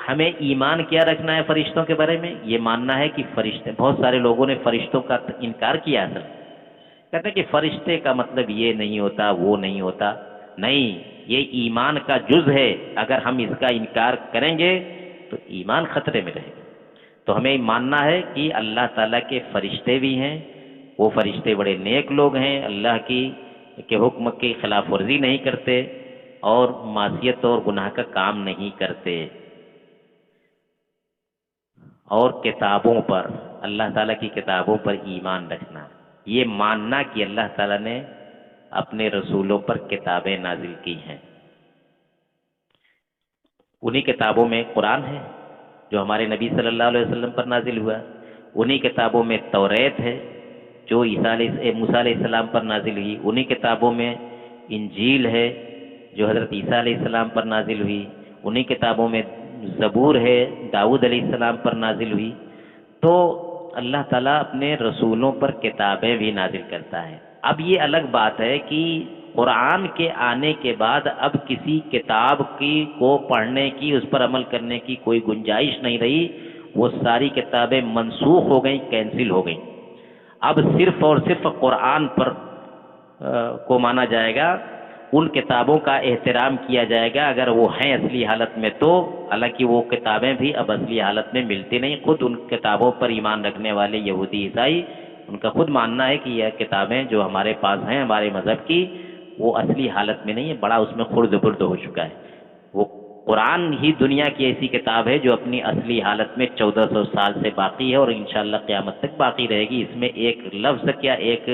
ہمیں ایمان کیا رکھنا ہے فرشتوں کے بارے میں؟ یہ ماننا ہے کہ فرشتے، بہت سارے لوگوں نے فرشتوں کا انکار کیا اصل، کہتے ہیں کہ فرشتے کا مطلب یہ نہیں ہوتا، وہ نہیں ہوتا۔ نہیں، یہ ایمان کا جز ہے، اگر ہم اس کا انکار کریں گے تو ایمان خطرے میں رہے گا۔ تو ہمیں ماننا ہے کہ اللہ تعالیٰ کے فرشتے بھی ہیں، وہ فرشتے بڑے نیک لوگ ہیں، اللہ کے حکم کی خلاف ورزی نہیں کرتے اور معصیت اور گناہ کا کام نہیں کرتے۔ اور کتابوں پر، اللہ تعالیٰ کی کتابوں پر ایمان رکھنا، یہ ماننا کہ اللہ تعالیٰ نے اپنے رسولوں پر کتابیں نازل کی ہیں۔ انہی کتابوں میں قرآن ہے جو ہمارے نبی صلی اللہ علیہ وسلم پر نازل ہوا، انہی کتابوں میں توریت ہے جو موسیٰ علیہ السلام پر نازل ہوئی، انہی کتابوں میں انجیل ہے جو حضرت عیسیٰ علیہ السلام پر نازل ہوئی، انہی کتابوں میں زبور ہے داؤد علیہ السلام پر نازل ہوئی۔ تو اللہ تعالیٰ اپنے رسولوں پر کتابیں بھی نازل کرتا ہے۔ اب یہ الگ بات ہے کہ قرآن کے آنے کے بعد اب کسی کتاب کو پڑھنے کی، اس پر عمل کرنے کی کوئی گنجائش نہیں رہی، وہ ساری کتابیں منسوخ ہو گئیں، کینسل ہو گئیں۔ اب صرف اور صرف قرآن پر کو مانا جائے گا، ان کتابوں کا احترام کیا جائے گا اگر وہ ہیں اصلی حالت میں تو، حالانکہ وہ کتابیں بھی اب اصلی حالت میں ملتی نہیں۔ خود ان کتابوں پر ایمان رکھنے والے یہودی عیسائی، ان کا خود ماننا ہے کہ یہ کتابیں جو ہمارے پاس ہیں ہمارے مذہب کی، وہ اصلی حالت میں نہیں ہے، بڑا اس میں خرد برد ہو چکا ہے، وہ قرآن ہی دنیا کی ایسی کتاب ہے جو اپنی اصلی حالت میں 1400 سال سے باقی ہے اور انشاءاللہ قیامت تک باقی رہے گی. اس میں ایک لفظ کیا ایک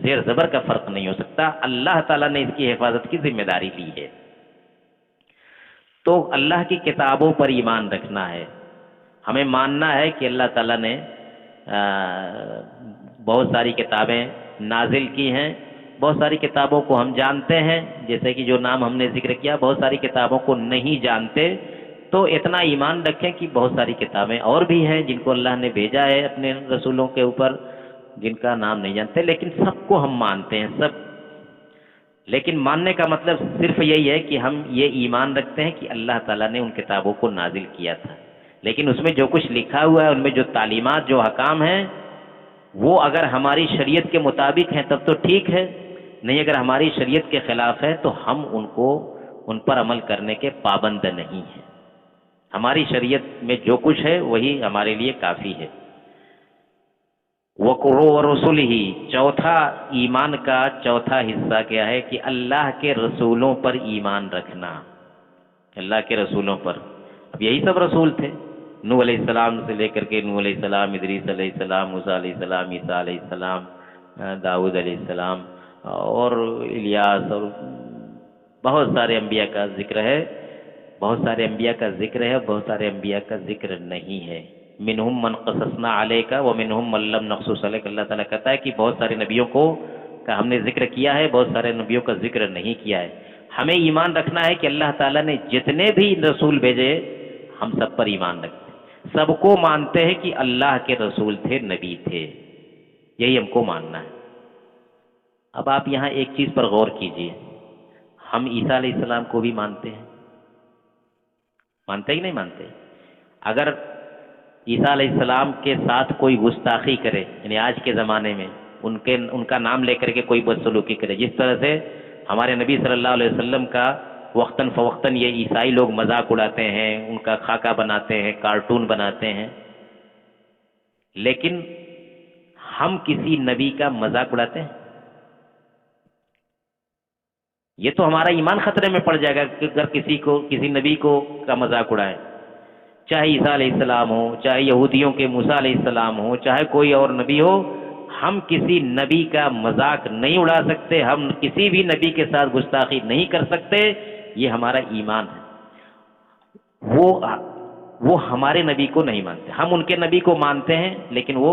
زیر زبر کا فرق نہیں ہو سکتا. اللہ تعالیٰ نے اس کی حفاظت کی ذمہ داری لی ہے. تو اللہ کی کتابوں پر ایمان رکھنا ہے. ہمیں ماننا ہے کہ اللہ تعالیٰ نے بہت ساری کتابیں نازل کی ہیں. بہت ساری کتابوں کو ہم جانتے ہیں، جیسے کہ جو نام ہم نے ذکر کیا. بہت ساری کتابوں کو نہیں جانتے، تو اتنا ایمان رکھیں کہ بہت ساری کتابیں اور بھی ہیں جن کو اللہ نے بھیجا ہے اپنے رسولوں کے اوپر، جن کا نام نہیں جانتے، لیکن سب کو ہم مانتے ہیں سب. لیکن ماننے کا مطلب صرف یہی ہے کہ ہم یہ ایمان رکھتے ہیں کہ اللہ تعالیٰ نے ان کتابوں کو نازل کیا تھا، لیکن اس میں جو کچھ لکھا ہوا ہے، ان میں جو تعلیمات، جو حکام ہیں، وہ اگر ہماری شریعت کے مطابق ہیں تب تو ٹھیک ہے، نہیں اگر ہماری شریعت کے خلاف ہے تو ہم ان پر عمل کرنے کے پابند نہیں ہیں. ہماری شریعت میں جو کچھ ہے وہی ہمارے لیے کافی ہے. وَقُرُوا وَرُسُلِهِ، چوتھا ایمان کا چوتھا حصہ کیا ہے کہ اللہ کے رسولوں پر ایمان رکھنا. اللہ کے رسولوں پر، اب یہی سب رسول تھے، نوح علیہ السلام سے لے کر کے نوح علیہ السلام، ادریس علیہ السلام، موسیٰ علیہ السلام، عیسیٰ علیہ السلام، داؤد علیہ السلام اور الیاس، اور بہت سارے انبیاء کا ذکر ہے. بہت سارے انبیاء کا ذکر ہے، بہت سارے انبیاء کا ذکر نہیں ہے. منہم من قصصنا علیک ومنہم من لم نقصص علیک. اللہ تعالیٰ کہتا ہے کہ بہت سارے نبیوں کا ہم نے ذکر کیا ہے، بہت سارے نبیوں کا ذکر نہیں کیا ہے. ہمیں ایمان رکھنا ہے کہ اللہ تعالیٰ نے جتنے بھی رسول بھیجے ہم سب پر ایمان رکھتے ہیں، سب کو مانتے ہیں کہ اللہ کے رسول تھے، نبی تھے، یہی ہم کو ماننا ہے. اب آپ یہاں ایک چیز پر غور کیجئے، ہم عیسیٰ علیہ السلام کو بھی مانتے ہیں، مانتے ہی نہیں مانتے؟ اگر عیسیٰ علیہ السلام کے ساتھ کوئی گستاخی کرے، یعنی آج کے زمانے میں ان کا نام لے کر کے کوئی بدسلوکی کرے، جس طرح سے ہمارے نبی صلی اللہ علیہ وسلم کا وقتاً فوقتاً یہ عیسائی لوگ مذاق اڑاتے ہیں، ان کا خاکہ بناتے ہیں، کارٹون بناتے ہیں، لیکن ہم کسی نبی کا مذاق اڑاتے ہیں؟ یہ تو ہمارا ایمان خطرے میں پڑ جائے گا کہ اگر کسی نبی کا مذاق اڑائیں، چاہے عیسیٰ علیہ السلام ہو، چاہے یہودیوں کے موسیٰ علیہ السلام ہو، چاہے کوئی اور نبی ہو، ہم کسی نبی کا مذاق نہیں اڑا سکتے، ہم کسی بھی نبی کے ساتھ گستاخی نہیں کر سکتے. یہ ہمارا ایمان ہے. وہ ہمارے نبی کو نہیں مانتے، ہم ان کے نبی کو مانتے ہیں لیکن وہ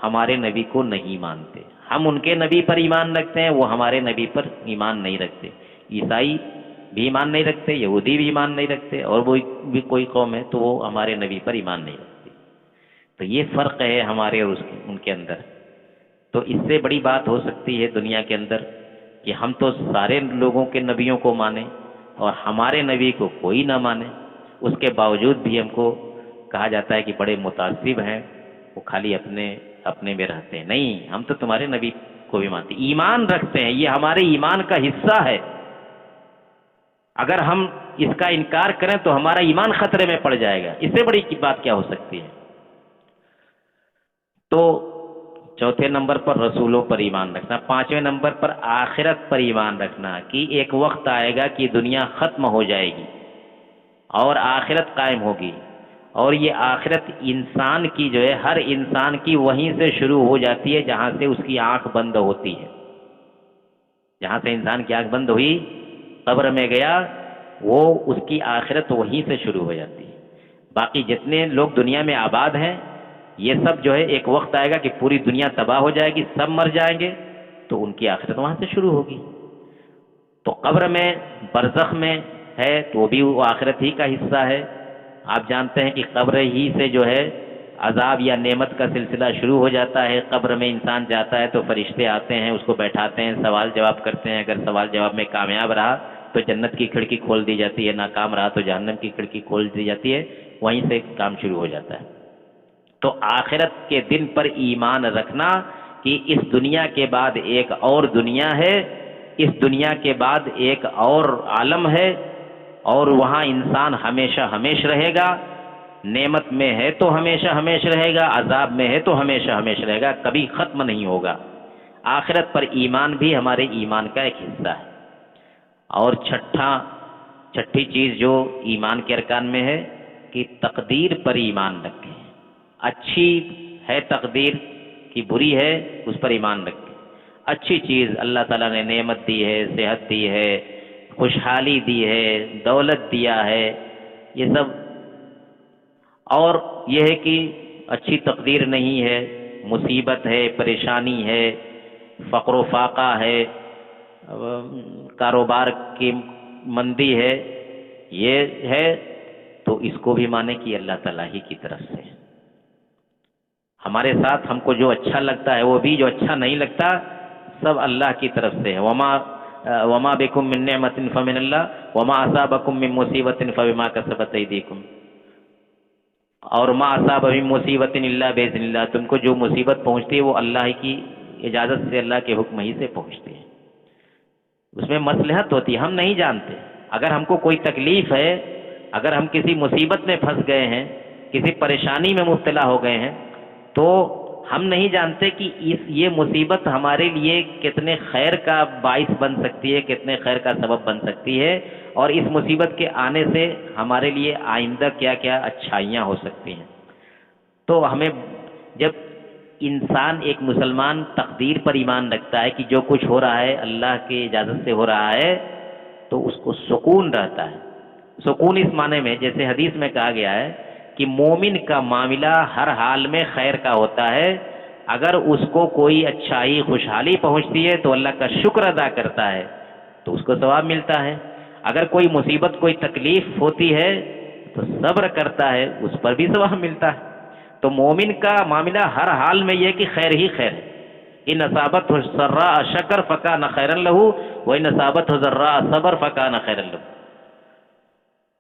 ہمارے نبی کو نہیں مانتے. ہم ان کے نبی پر ایمان رکھتے ہیں، وہ ہمارے نبی پر ایمان نہیں رکھتے. عیسائی بھی ایمان نہیں رکھتے، یہودی بھی ایمان نہیں رکھتے، اور وہ بھی کوئی قوم ہے تو وہ ہمارے نبی پر ایمان نہیں رکھتے. تو یہ فرق ہے ہمارے اور ان کے اندر. تو اس سے بڑی بات ہو سکتی ہے دنیا کے اندر کہ ہم تو سارے لوگوں کے نبیوں کو مانیں اور ہمارے نبی کو کوئی نہ مانے. اس کے باوجود بھی ہم کو کہا جاتا ہے کہ بڑے متعصب ہیں، وہ خالی اپنے میں رہتے ہیں. نہیں، ہم تو تمہارے نبی کو بھی مانتے، ایمان رکھتے ہیں، یہ ہمارے ایمان کا حصہ ہے. اگر ہم اس کا انکار کریں تو ہمارا ایمان خطرے میں پڑ جائے گا. اس سے بڑی بات کیا ہو سکتی ہے؟ تو چوتھے نمبر پر رسولوں پر ایمان رکھنا. پانچویں نمبر پر آخرت پر ایمان رکھنا کہ ایک وقت آئے گا کہ دنیا ختم ہو جائے گی اور آخرت قائم ہوگی، اور یہ آخرت انسان کی جو ہے، ہر انسان کی وہیں سے شروع ہو جاتی ہے جہاں سے اس کی آنکھ بند ہوتی ہے. جہاں سے انسان کی آنکھ بند ہوئی، قبر میں گیا، وہ اس کی آخرت وہیں سے شروع ہو جاتی ہے. باقی جتنے لوگ دنیا میں آباد ہیں، یہ سب جو ہے ایک وقت آئے گا کہ پوری دنیا تباہ ہو جائے گی، سب مر جائیں گے، تو ان کی آخرت وہاں سے شروع ہوگی. تو قبر میں، برزخ میں ہے تو وہ بھی وہ آخرت ہی کا حصہ ہے. آپ جانتے ہیں کہ قبر ہی سے جو ہے عذاب یا نعمت کا سلسلہ شروع ہو جاتا ہے. قبر میں انسان جاتا ہے تو فرشتے آتے ہیں، اس کو بیٹھاتے ہیں، سوال جواب کرتے ہیں. اگر سوال جواب میں کامیاب رہا تو جنت کی کھڑکی کھول دی جاتی ہے، ناکام رہا تو جہنم کی کھڑکی کھول دی جاتی ہے. وہیں سے کام شروع ہو جاتا ہے. تو آخرت کے دن پر ایمان رکھنا کہ اس دنیا کے بعد ایک اور دنیا ہے، اس دنیا کے بعد ایک اور عالم ہے، اور وہاں انسان ہمیشہ ہمیش رہے گا. نعمت میں ہے تو ہمیشہ ہمیش رہے گا، عذاب میں ہے تو ہمیشہ ہمیش رہے گا، کبھی ختم نہیں ہوگا. آخرت پر ایمان بھی ہمارے ایمان کا ایک حصہ ہے. اور چھٹی چیز جو ایمان کے ارکان میں ہے کہ تقدیر پر ایمان رکھیں، اچھی ہے تقدیر کہ بری ہے اس پر ایمان رکھیں، اچھی چیز اللہ تعالیٰ نے نعمت دی ہے، صحت دی ہے، خوشحالی دی ہے، دولت دیا ہے، یہ سب، اور یہ ہے کہ اچھی تقدیر نہیں ہے، مصیبت ہے، پریشانی ہے، فقر و فاقہ ہے، کاروبار کی مندی ہے، یہ ہے، تو اس کو بھی مانے کہ اللہ تعالیٰ ہی کی طرف سے ہمارے ساتھ، ہم کو جو اچھا لگتا ہے وہ بھی، جو اچھا نہیں لگتا سب اللہ کی طرف سے ہے۔ وما بکم من نعمت فمن اللہ وما اصابکم من مصیبت فبما کسبت ایدیکم، اور ما اصاب من مصیبت الا باذن اللہ، تم کو جو مصیبت پہنچتی ہے وہ اللہ کی اجازت سے، اللہ کے حکم ہی سے پہنچتی ہے، اس میں مصلحت ہوتی ہے، ہم نہیں جانتے۔ اگر ہم کو کوئی تکلیف ہے، اگر ہم کسی مصیبت میں پھنس گئے ہیں، کسی پریشانی میں مبتلا ہو گئے ہیں، تو ہم نہیں جانتے کہ یہ مصیبت ہمارے لیے کتنے خیر کا باعث بن سکتی ہے، کتنے خیر کا سبب بن سکتی ہے، اور اس مصیبت کے آنے سے ہمارے لیے آئندہ کیا کیا اچھائیاں ہو سکتی ہیں۔ تو ہمیں، جب انسان ایک مسلمان تقدیر پر ایمان رکھتا ہے کہ جو کچھ ہو رہا ہے اللہ کی اجازت سے ہو رہا ہے، تو اس کو سکون رہتا ہے۔ سکون اس معنی میں، جیسے حدیث میں کہا گیا ہے کہ مومن کا معاملہ ہر حال میں خیر کا ہوتا ہے، اگر اس کو کوئی اچھائی خوشحالی پہنچتی ہے تو اللہ کا شکر ادا کرتا ہے تو اس کو ثواب ملتا ہے، اگر کوئی مصیبت کوئی تکلیف ہوتی ہے تو صبر کرتا ہے، اس پر بھی ثواب ملتا ہے۔ تو مومن کا معاملہ ہر حال میں یہ کہ خیر ہی خیر ہے، ان اصابت سراء شکر فکان خیرا لہ وان اصابت ضراء صبر فکان خیرا لہ،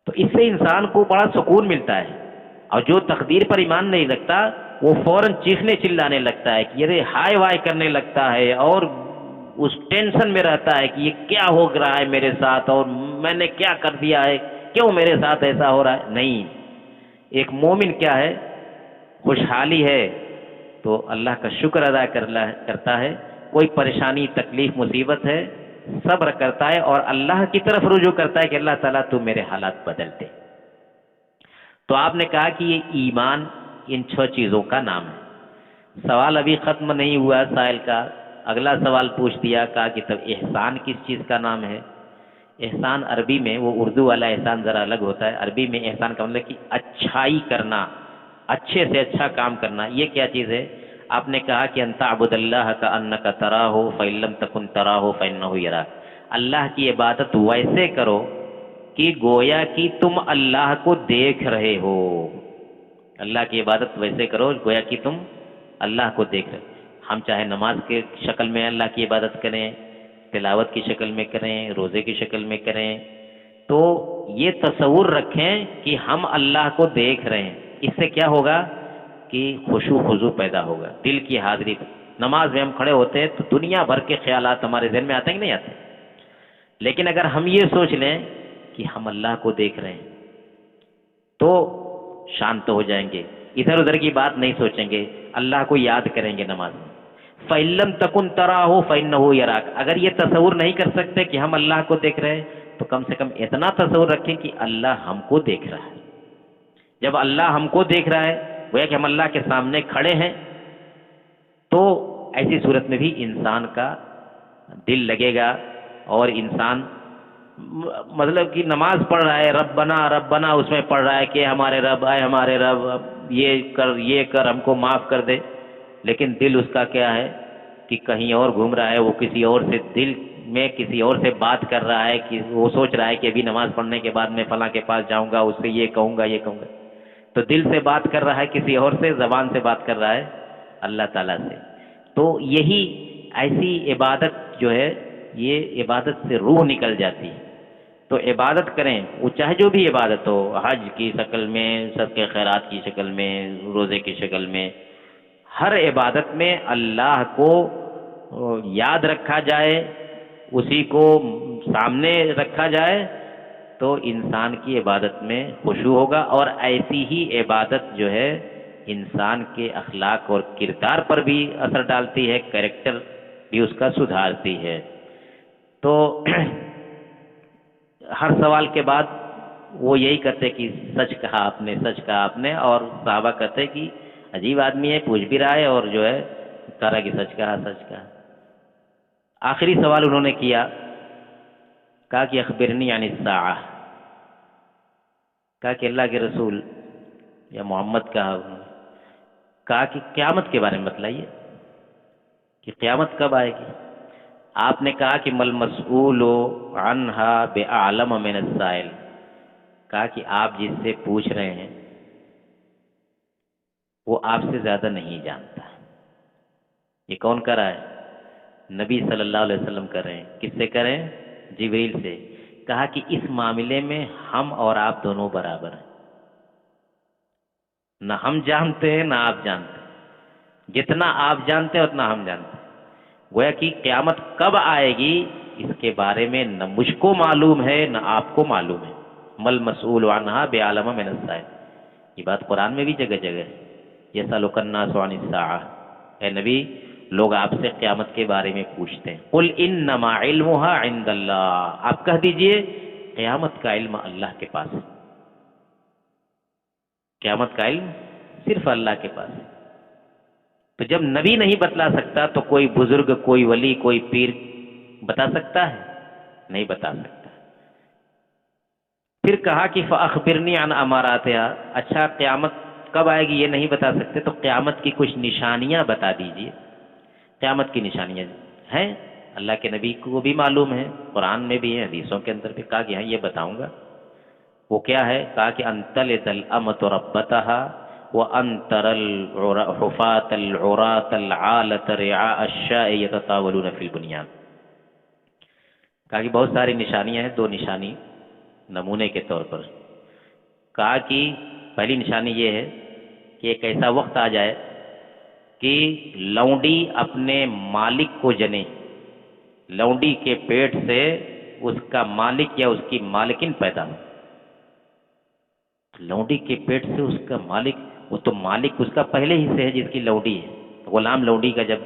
تو اس سے انسان کو بڑا سکون ملتا ہے۔ اور جو تقدیر پر ایمان نہیں رکھتا وہ فوراً چیخنے چلانے لگتا ہے کہ یہ ہائے وائے کرنے لگتا ہے، اور اس ٹینشن میں رہتا ہے کہ یہ کیا ہو رہا ہے میرے ساتھ، اور میں نے کیا کر دیا ہے، کیوں میرے ساتھ ایسا ہو رہا ہے۔ نہیں، ایک مومن کیا ہے، خوشحالی ہے تو اللہ کا شکر ادا کرتا ہے، کوئی پریشانی تکلیف مصیبت ہے صبر کرتا ہے، اور اللہ کی طرف رجوع کرتا ہے کہ اللہ تعالیٰ تو میرے حالات بدل دے۔ تو آپ نے کہا کہ یہ ایمان ان 6 چیزوں کا نام ہے۔ سوال ابھی ختم نہیں ہوا سائل کا، اگلا سوال پوچھ دیا، کہا کہ تب احسان کس چیز کا نام ہے؟ احسان عربی میں، وہ اردو والا احسان ذرا الگ ہوتا ہے، عربی میں احسان کا مطلب کہ اچھائی کرنا، اچھے سے اچھا کام کرنا۔ یہ کیا چیز ہے؟ آپ نے کہا کہ ان تعبد اللہ کأنک تراہ فإن لم تکن تراہ فإنہ یراک، اللہ کی عبادت ویسے کرو کہ گویا کہ تم اللہ کو دیکھ رہے ہو، اللہ کی عبادت ویسے کرو گویا کہ تم اللہ کو دیکھ رہے۔ ہم چاہے نماز کے شکل میں اللہ کی عبادت کریں، تلاوت کی شکل میں کریں، روزے کی شکل میں کریں، تو یہ تصور رکھیں کہ ہم اللہ کو دیکھ رہے ہیں۔ اس سے کیا ہوگا کہ خشوع خضوع پیدا ہوگا، دل کی حاضری۔ نماز میں ہم کھڑے ہوتے ہیں تو دنیا بھر کے خیالات ہمارے ذہن میں آتے ہیں کہ نہیں آتے، لیکن اگر ہم یہ سوچ لیں کہ ہم اللہ کو دیکھ رہے ہیں تو شانت ہو جائیں گے، ادھر ادھر کی بات نہیں سوچیں گے، اللہ کو یاد کریں گے نماز میں۔ فَإِن لَّمْ تَكُن تَرَاهُ فَإِنَّهُ يَرَاكَ، اگر یہ تصور نہیں کر سکتے کہ ہم اللہ کو دیکھ رہے ہیں تو کم سے کم اتنا تصور رکھیں کہ اللہ ہم کو دیکھ رہا ہے۔ جب اللہ ہم کو دیکھ رہا ہے، گویا کہ ہم اللہ کے سامنے کھڑے ہیں، تو ایسی صورت میں بھی انسان کا دل لگے گا، اور انسان مطلب کہ نماز پڑھ رہا ہے، ربنا ربنا اس میں پڑھ رہا ہے کہ ہمارے رب، اے ہمارے رب، یہ کر ہم کو معاف کر دے، لیکن دل اس کا کیا ہے کہ کہیں اور گھوم رہا ہے، وہ کسی اور سے دل میں کسی اور سے بات کر رہا ہے، کہ وہ سوچ رہا ہے کہ ابھی نماز پڑھنے کے بعد میں فلاں کے پاس جاؤں گا، اس سے یہ کہوں گا یہ کہوں گا، تو دل سے بات کر رہا ہے کسی اور سے، زبان سے بات کر رہا ہے اللہ تعالیٰ سے۔ تو یہی ایسی عبادت جو ہے، یہ عبادت سے روح نکل جاتی ہے۔ تو عبادت کریں، وہ چاہے جو بھی عبادت ہو، حج کی شکل میں، صدقہ خیرات کی شکل میں، روزے کی شکل میں، ہر عبادت میں اللہ کو یاد رکھا جائے، اسی کو سامنے رکھا جائے، تو انسان کی عبادت میں خشوع ہوگا، اور ایسی ہی عبادت جو ہے انسان کے اخلاق اور کردار پر بھی اثر ڈالتی ہے، کریکٹر بھی اس کا سدھارتی ہے۔ تو ہر سوال کے بعد وہ یہی کہتے کہ سچ کہا آپ نے، سچ کہا آپ نے، اور صحابہ کہتے کہ عجیب آدمی ہے، پوچھ بھی رہا ہے اور جو ہے کہہ رہا کہ سچ کہا، سچ کہا۔ آخری سوال انہوں نے کیا، کہا کہ اخبرنی عن الساعہ، کہا کہ اللہ کے رسول یا محمد کہا کہ قیامت کے بارے میں بتلائیے کہ قیامت کب آئے گی۔ آپ نے کہا کہ مل مسئول عنہا بعلم من السائل، کہا کہ آپ جس سے پوچھ رہے ہیں وہ آپ سے زیادہ نہیں جانتا۔ یہ کون کر رہا ہے؟ نبی صلی اللہ علیہ وسلم کر رہے ہیں۔ کس سے کر رہے ہیں؟ جبریل سے۔ کہا کہ اس معاملے میں ہم اور آپ دونوں برابر ہیں، نہ ہم جانتے ہیں نہ آپ جانتے ہیں، جتنا آپ جانتے ہیں اتنا ہم جانتے ہیں۔ گویا کہ قیامت کب آئے گی اس کے بارے میں نہ مجھ کو معلوم ہے نہ آپ کو معلوم ہے۔ مل مسئول عنہا بعلم من السائل، یہ بات قرآن میں بھی جگہ جگہ ہے۔ یسألک الناس عن الساعہ، اے نبی لوگ آپ سے قیامت کے بارے میں پوچھتے ہیں، قل انما علمها عند اللہ، آپ کہہ دیجئے قیامت کا علم اللہ کے پاس ہے، قیامت کا علم صرف اللہ کے پاس ہے۔ تو جب نبی نہیں بتلا سکتا تو کوئی بزرگ، کوئی ولی، کوئی پیر بتا سکتا ہے؟ نہیں بتا سکتا۔ پھر کہا کہ فاخبرنی عن اماراتها، اچھا قیامت کب آئے گی یہ نہیں بتا سکتے تو قیامت کی کچھ نشانیاں بتا دیجئے۔ قیامت کی نشانیاں ہیں، اللہ کے نبی کو بھی معلوم ہے، قرآن میں بھی ہے، حدیثوں کے اندر بھی کہا کہ ہاں یہ بتاؤں گا۔ وہ کیا ہے؟ کہا کہ ان تلد الامۃ ربتها وان ترى الحفاة العراة العالة رعاء الشاء يتطاولون في البنيان۔ کہا کہ بہت ساری نشانیاں ہیں، دو نشانی نمونے کے طور پر۔ کہا کہ پہلی نشانی یہ ہے کہ ایک ایسا وقت آ جائے کہ لونڈی اپنے مالک کو جنے، لونڈی کے پیٹ سے اس کا مالک یا اس کی مالکن پیدا ہو۔ لونڈی کے پیٹ سے اس کا مالک، وہ تو مالک اس کا پہلے ہی سے ہے جس کی لونڈی ہے۔ غلام لونڈی کا جب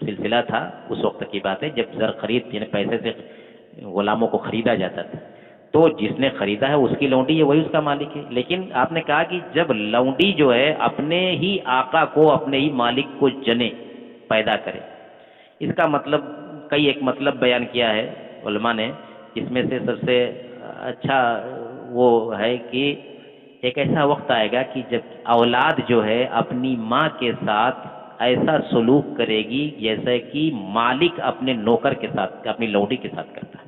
سلسلہ تھا اس وقت کی بات ہے جب زر خرید، یعنی پیسے سے غلاموں کو خریدا جاتا تھا، تو جس نے خریدا ہے اس کی لونڈی ہے، وہی اس کا مالک ہے۔ لیکن آپ نے کہا کہ جب لونڈی جو ہے اپنے ہی آقا کو، اپنے ہی مالک کو جنے، پیدا کرے، اس کا مطلب کئی ایک مطلب بیان کیا ہے علماء نے، جس میں سے سب سے اچھا وہ ہے کہ ایک ایسا وقت آئے گا کہ جب اولاد جو ہے اپنی ماں کے ساتھ ایسا سلوک کرے گی جیسے کہ مالک اپنے نوکر کے ساتھ، اپنی لونڈی کے ساتھ کرتا ہے۔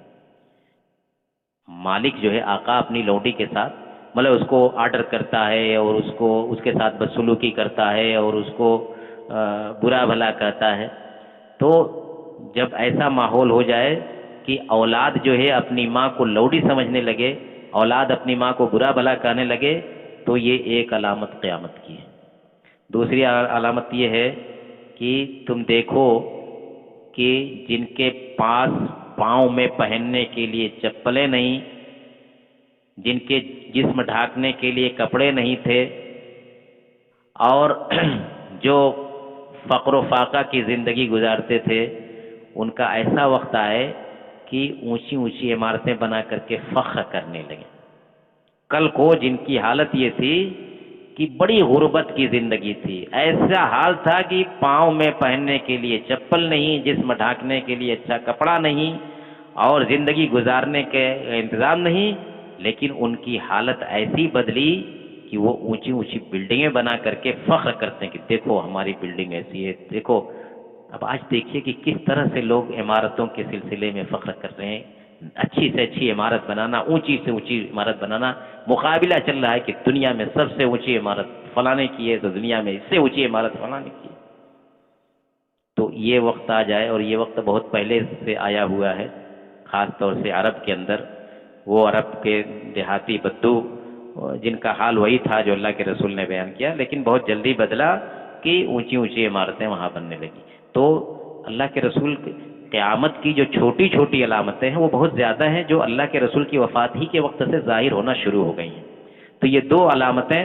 مالک جو ہے آقا اپنی لونڈی کے ساتھ مطلب اس کو آرڈر کرتا ہے اور اس کو اس کے ساتھ بدسلوکی کرتا ہے اور اس کو برا بھلا کہتا ہے۔ تو جب ایسا ماحول ہو جائے کہ اولاد جو ہے اپنی ماں کو لونڈی سمجھنے لگے، اولاد اپنی ماں کو برا بھلا کہنے لگے، تو یہ ایک علامت قیامت کی ہے۔ دوسری علامت یہ ہے کہ تم دیکھو کہ جن کے پاس پاؤں میں پہننے کے لیے چپلیں نہیں، جن کے جسم ڈھانکنے کے لیے کپڑے نہیں تھے، اور جو فقر و فاقہ کی زندگی گزارتے تھے، ان کا ایسا وقت آئے کہ اونچی اونچی عمارتیں بنا کر کے فخر کرنے لگے۔ کل کو جن کی حالت یہ تھی کہ بڑی غربت کی زندگی تھی، ایسا حال تھا کہ پاؤں میں پہننے کے لیے چپل نہیں، جسم ڈھانکنے کے لیے اچھا کپڑا نہیں، اور زندگی گزارنے کے انتظام نہیں، لیکن ان کی حالت ایسی بدلی کہ وہ اونچی اونچی بلڈنگیں بنا کر کے فخر کرتے ہیں کہ دیکھو ہماری بلڈنگ ایسی ہے، دیکھو۔ اب آج دیکھیے کہ کس طرح سے لوگ عمارتوں کے سلسلے میں فخر کر رہے ہیں، اچھی سے اچھی عمارت بنانا، اونچی سے اونچی عمارت بنانا، مقابلہ چل رہا ہے کہ دنیا میں سب سے اونچی عمارت فلانے کی ہے تو دنیا میں اس سے اونچی عمارت فلانے کی ہے۔ تو یہ وقت آ جائے، اور یہ وقت بہت پہلے سے آیا ہوا ہے، خاص طور سے عرب کے اندر، وہ عرب کے دیہاتی بدو جن کا حال وہی تھا جو اللہ کے رسول نے بیان کیا، لیکن بہت جلدی بدلا کہ اونچی اونچی عمارتیں وہاں بننے لگی۔ تو اللہ کے رسول قیامت کی جو چھوٹی چھوٹی علامتیں ہیں وہ بہت زیادہ ہیں، جو اللہ کے رسول کی وفات ہی کے وقت سے ظاہر ہونا شروع ہو گئی ہیں۔ تو یہ دو علامتیں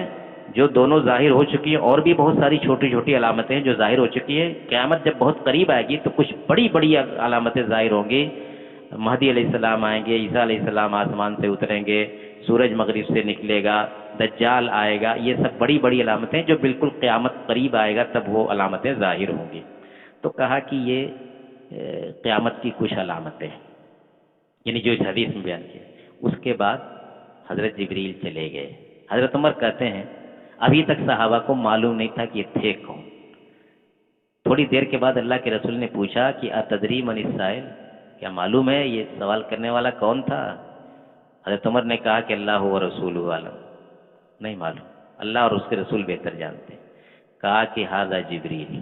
جو دونوں ظاہر ہو چکی ہیں، اور بھی بہت ساری چھوٹی چھوٹی علامتیں جو ظاہر ہو چکی ہیں۔ قیامت جب بہت قریب آئے گی تو کچھ بڑی بڑی علامتیں ظاہر ہوں گی، مہدی علیہ السلام آئیں گے، عیسیٰ علیہ السلام آسمان سے اتریں گے، سورج مغرب سے نکلے گا، دجال آئے گا، یہ سب بڑی بڑی علامتیں جو بالکل قیامت قریب آئے گا تب وہ علامتیں ظاہر ہوں گی۔ تو کہا کہ یہ قیامت کی کچھ علامتیں ہیں، یعنی جو اس حدیث میں بیان کیا۔ اس کے بعد حضرت جبریل چلے گئے۔ حضرت عمر کہتے ہیں ابھی تک صحابہ کو معلوم نہیں تھا کہ یہ تھے کون۔ تھوڑی دیر کے بعد اللہ کے رسول نے پوچھا کہ اتدری من السائل، کیا معلوم ہے یہ سوال کرنے والا کون تھا؟ حضرت عمر نے کہا کہ اللہ و رسول عالم، نہیں معلوم، اللہ اور اس کے رسول بہتر جانتے۔ کہا کہ ھذا جبریل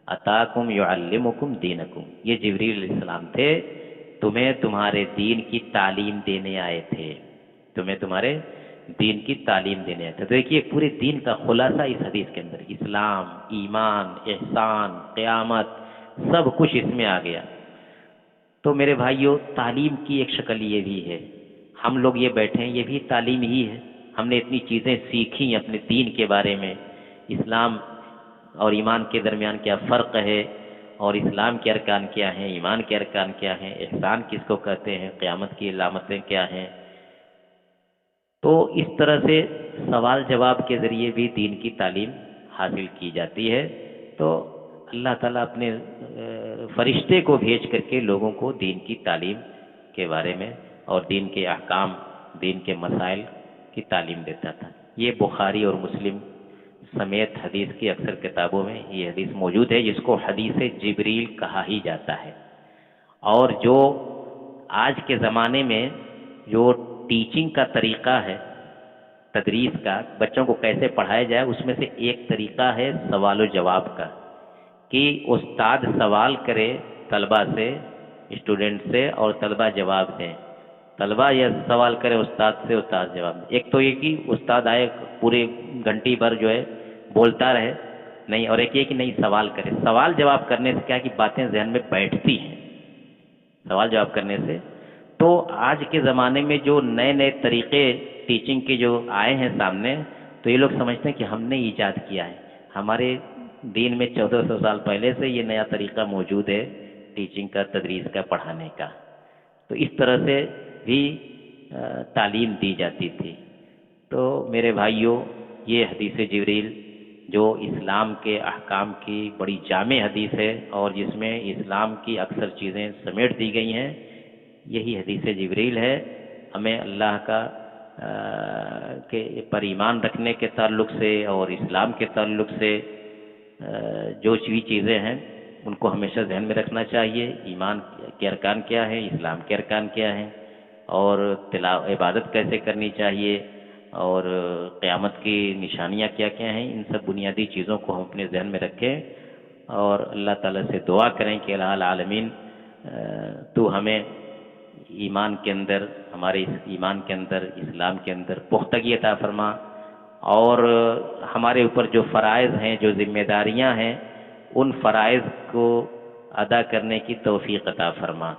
اتاکم یعلمکم دینکم، یہ جبریل علیہ السلام تھے، تمہیں تمہارے دین کی تعلیم دینے آئے تھے، تمہیں تمہارے دین کی تعلیم دینے آئے تھے۔ تو دیکھیے پورے دین کا خلاصہ اس حدیث کے اندر، اسلام، ایمان، احسان، قیامت، سب کچھ اس میں آ گیا۔ تو میرے بھائیوں، تعلیم کی ایک شکل یہ بھی ہے، ہم لوگ یہ بیٹھے ہیں یہ بھی تعلیم ہی ہے۔ ہم نے اتنی چیزیں سیکھی اپنے دین کے بارے میں، اسلام اور ایمان کے درمیان کیا فرق ہے، اور اسلام کے ارکان کیا ہیں، ایمان کے ارکان کیا ہیں، احسان کس کو کہتے ہیں، قیامت کی علامتیں کیا ہیں۔ تو اس طرح سے سوال جواب کے ذریعے بھی دین کی تعلیم حاصل کی جاتی ہے۔ تو اللہ تعالیٰ اپنے فرشتے کو بھیج کر کے لوگوں کو دین کی تعلیم کے بارے میں اور دین کے احکام، دین کے مسائل کی تعلیم دیتا تھا۔ یہ بخاری اور مسلم سمیت حدیث کی اکثر کتابوں میں یہ حدیث موجود ہے، جس کو حدیث جبریل کہا ہی جاتا ہے۔ اور جو آج کے زمانے میں جو ٹیچنگ کا طریقہ ہے، تدریس کا، بچوں کو کیسے پڑھایا جائے، اس میں سے ایک طریقہ ہے سوال و جواب کا، کہ استاد سوال کرے طلبہ سے، اسٹوڈنٹ سے، اور طلبہ جواب دیں۔ طلبہ یہ سوال کرے استاد سے، استاد جواب دیں۔ ایک تو یہ کہ استاد آئے پورے گھنٹی بھر جو ہے بولتا رہے، نہیں، اور ایک یہ کہ نہیں سوال کرے۔ سوال جواب کرنے سے کیا کہ باتیں ذہن میں بیٹھتی ہیں، سوال جواب کرنے سے۔ تو آج کے زمانے میں جو نئے نئے طریقے ٹیچنگ کے جو آئے ہیں سامنے، تو یہ لوگ سمجھتے ہیں کہ ہم نے ایجاد کیا ہے۔ ہمارے دین میں 1400 سال پہلے سے یہ نیا طریقہ موجود ہے ٹیچنگ کا، تدریس کا، پڑھانے کا۔ تو اس طرح سے بھی تعلیم دی جاتی تھی۔ تو میرے بھائیوں، یہ حدیث جبریل جو اسلام کے احکام کی بڑی جامع حدیث ہے، اور جس میں اسلام کی اکثر چیزیں سمیٹ دی گئی ہیں، یہی حدیث جبریل ہے۔ ہمیں اللہ کا کے پر ایمان رکھنے کے تعلق سے اور اسلام کے تعلق سے جو بھی چیزیں ہیں ان کو ہمیشہ ذہن میں رکھنا چاہیے۔ ایمان کے ارکان کیا ہیں، اسلام کے ارکان کیا ہیں، اور عبادت کیسے کرنی چاہیے، اور قیامت کی نشانیاں کیا کیا ہیں، ان سب بنیادی چیزوں کو ہم اپنے ذہن میں رکھیں، اور اللہ تعالیٰ سے دعا کریں کہ الہ العالمین تو ہمیں ایمان کے اندر، ہمارے ایمان کے اندر، اسلام کے اندر پختگی عطا فرما، اور ہمارے اوپر جو فرائض ہیں، جو ذمہ داریاں ہیں، ان فرائض کو ادا کرنے کی توفیق عطا فرما۔